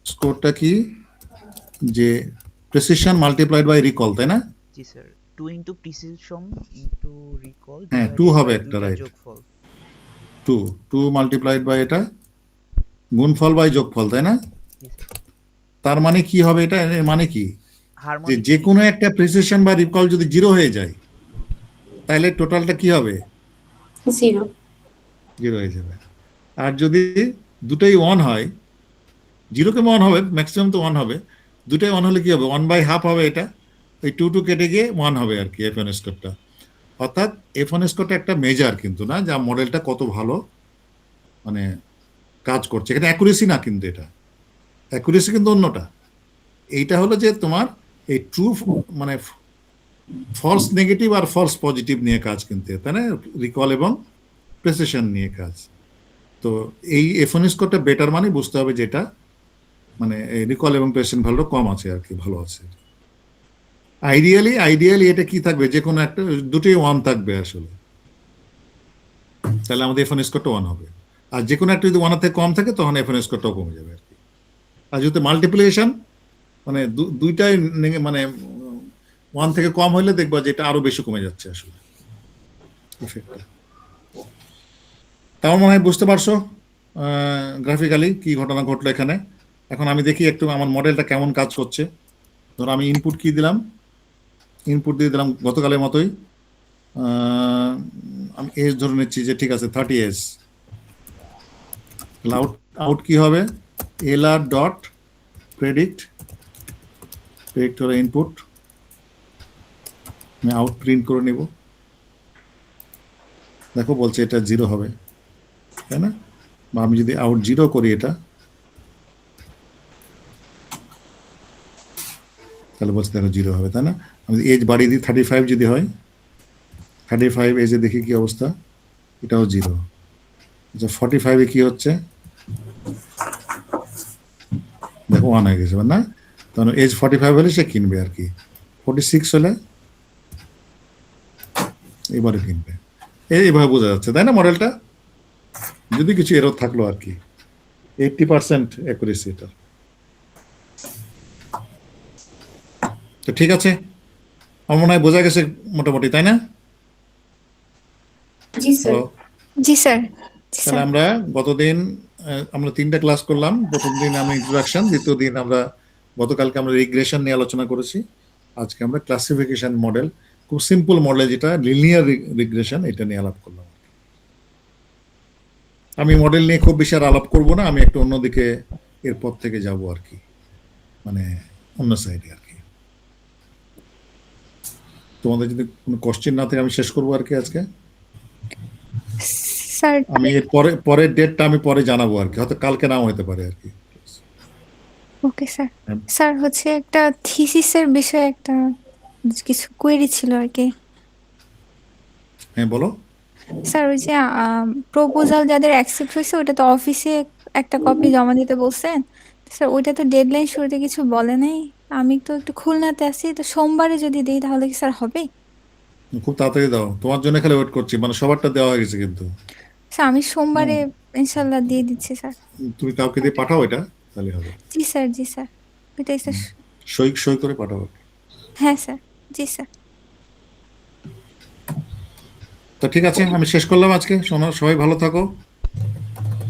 স্কোরটা কি, যে প্রেসিশন মাল্টিপ্লাইড বাই রিকল, তাই না? জি sir, 2 into precision into recall হ্যাঁ, 2 হবে একটা, রাইট। যোগফল। 2 মাল্টিপ্লাইড বাই এটা গুণফল বাই যোগফল, তাই না? জি স্যার। তার মানে কি হবে এটা? এর মানে কি, যে হারমোনিক যে কোনো একটা প্রিসিশন বা রিকল যদি 0 হয়ে যায়, তাহলে টোটালটা কি হবে? 0। 0 হয়ে যাবে। আর যদি দুটোই 1 হয়, 0 কে 1 হবে, ম্যাক্সিমাম তো 1 হবে, দুটোই 1 হলে কি হবে? 1/2 হবে এটা, ওই 2 কেটে গিয়ে 1 হবে আর কি F1 স্কোরটা। অর্থাৎ F1 স্কোরটা একটা মেজার কিন্তু, না যা মডেলটা কত ভালো মানে কাজ করছে। এখানে অ্যাকুরেসি না, কিন্তু এটা অ্যাকুরেসি কিন্তু অন্যটা। এইটা হলো যে তোমার এই ট্রু মানে ফলস নেগেটিভ আর ফলস পজিটিভ নিয়ে কাজ, কিন্তু তাই না? রিকল এবং প্রেসিশন নিয়ে কাজ। তো এই F1 স্কোরটা বেটার মানে বুঝতে হবে যেটা মানে রিকল এবং প্রেসিশন ভ্যালুটা কম আছে আর কি, ভালো আছে। আইডিয়ালি এটা কি থাকবে, যে কোনো একটা দুটোই 1 থাকবে আসলে, তাহলে আমাদের F1 স্কোরটা 1 হবে। আর যে কোনো একটা যদি 1 থেকে কম থাকে, তখন F1 স্কোরটাও কমে যাবে আর কি। আর যদি মাল্টিপ্লিকেশন মানে দুইটাই মানে 1 থেকে কম হলে দেখবা যে এটা আরো বেশি কমে যাচ্ছে আসলে ইফেক্টটা। তাও মনে হয় বুঝতে পারছো গ্রাফিক্যালি কি ঘটনা ঘটলো এখানে। এখন আমি দেখি একটু আমার মডেলটা কেমন কাজ করছে। ধরো আমি ইনপুট কি দিলাম, ইনপুট দিয়ে দিলাম গতকালের মতোই, আমি এজ ধরে নিচ্ছি যে ঠিক আছে 30 এজ। আউট কি হবে? এলআর ডট প্রেডিক্ট হলো ইনপুট, আমি আউট প্রিন্ট করে নেব। দেখো বলছে এটা 0 হবে, তাই না? বা আমি যদি আউট 0 করি এটা, তাহলে বলছে দেখো 0 হবে, তাই না? আমি এজ বাড়িয়ে দিই 35 যদি হয়, 35 এজে দেখি কি অবস্থা, এটাও 0। আচ্ছা 45-এ কি হচ্ছে, দেখো 1 হয়ে গেছে না? তখন এজ 45 হলে সে কিনবে আর কি, 46 হলে এবারে কিনবে। এইভাবে বোঝা যাচ্ছে, তাই না মডেলটা? যদি কিছু এরর থাকলো আর কি, 80% অ্যাকুরেসি এটা। তো ঠিক আছে, আমার মনে হয় বোঝা গেছে মোটামুটি, তাই না? জি স্যার। হ্যালো। জি স্যার। জি তাহলে স্যার। আমরা গতদিন আমরা 3টা ক্লাস করলাম। প্রথম দিন আমরা ইন্ট্রোডাকশন, দ্বিতীয় দিন আমরা গতকালকে আমরা রিগ্রেশন নিয়ে আলোচনা করেছি, আজকে আমরা ক্লাসিফিকেশন মডেল, খুব সিম্পল মডেল যেটা লিনিয়ার রিগ্রেশন, এটা নিয়ে আলাপ করলাম। আমি মডেল নিয়ে খুব বেশি আর আলাপ করবো না, আমি একটু অন্যদিকে এরপর থেকে যাব আর কি, মানে অন্য সাইডে আর কি। তোমাদের যদি কোনো কোশ্চেন না থাকে আমি শেষ করবো আর কি আজকে। স্যার। আমি এর পরের ডেটটা আমি পরে জানাবো আর কি, হয়তো কালকে নাও হতে পারে আর কি। Okay sir. স্যার হচ্ছে একটা থিসিসের বিষয়ে একটা কিছু কোয়েরি ছিল আর কি। হ্যাঁ বলো। স্যার ওই যে প্রপোজাল যাদের অ্যাকসেপ্ট হয়েছে ওটা তো অফিসে একটা কপি জমা দিতে বলছেন। স্যার ওইটা তো ডেডলাইন শুরুতে কিছু বলে নাই। আমি তো একটু খুলনাতে আছি, তো সোমবারে যদি দেই তাহলে কি স্যার হবে? খুব তাড়াতাড়ি দাও, তোমার জন্য খালি ওয়েট করছি, মানে সবারটা দেওয়া হয়ে গেছে কিন্তু। স্যার আমি সোমবারে ইনশাল্লাহ দিয়ে দিচ্ছি স্যার। তুমি কাউকে দিয়ে পাঠাও এটা। তাহলে হবে। জি স্যার, জি স্যার। ওইটাই স্যার। সই করে পাঠাবো। হ্যাঁ স্যার। জি স্যার। তো ঠিক আছে, আমি শেষ করলাম আজকে। সবাই ভালো থাকো।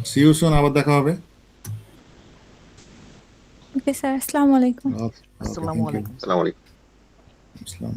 সি ইউ সুন, আবার দেখা হবে। ওকে স্যার, আসসালামু আলাইকুম। ওকে, আসসালামু থ্যাংক ইউ। আলাইকুম। আসসালামু আলাইকুম। আসসালাম।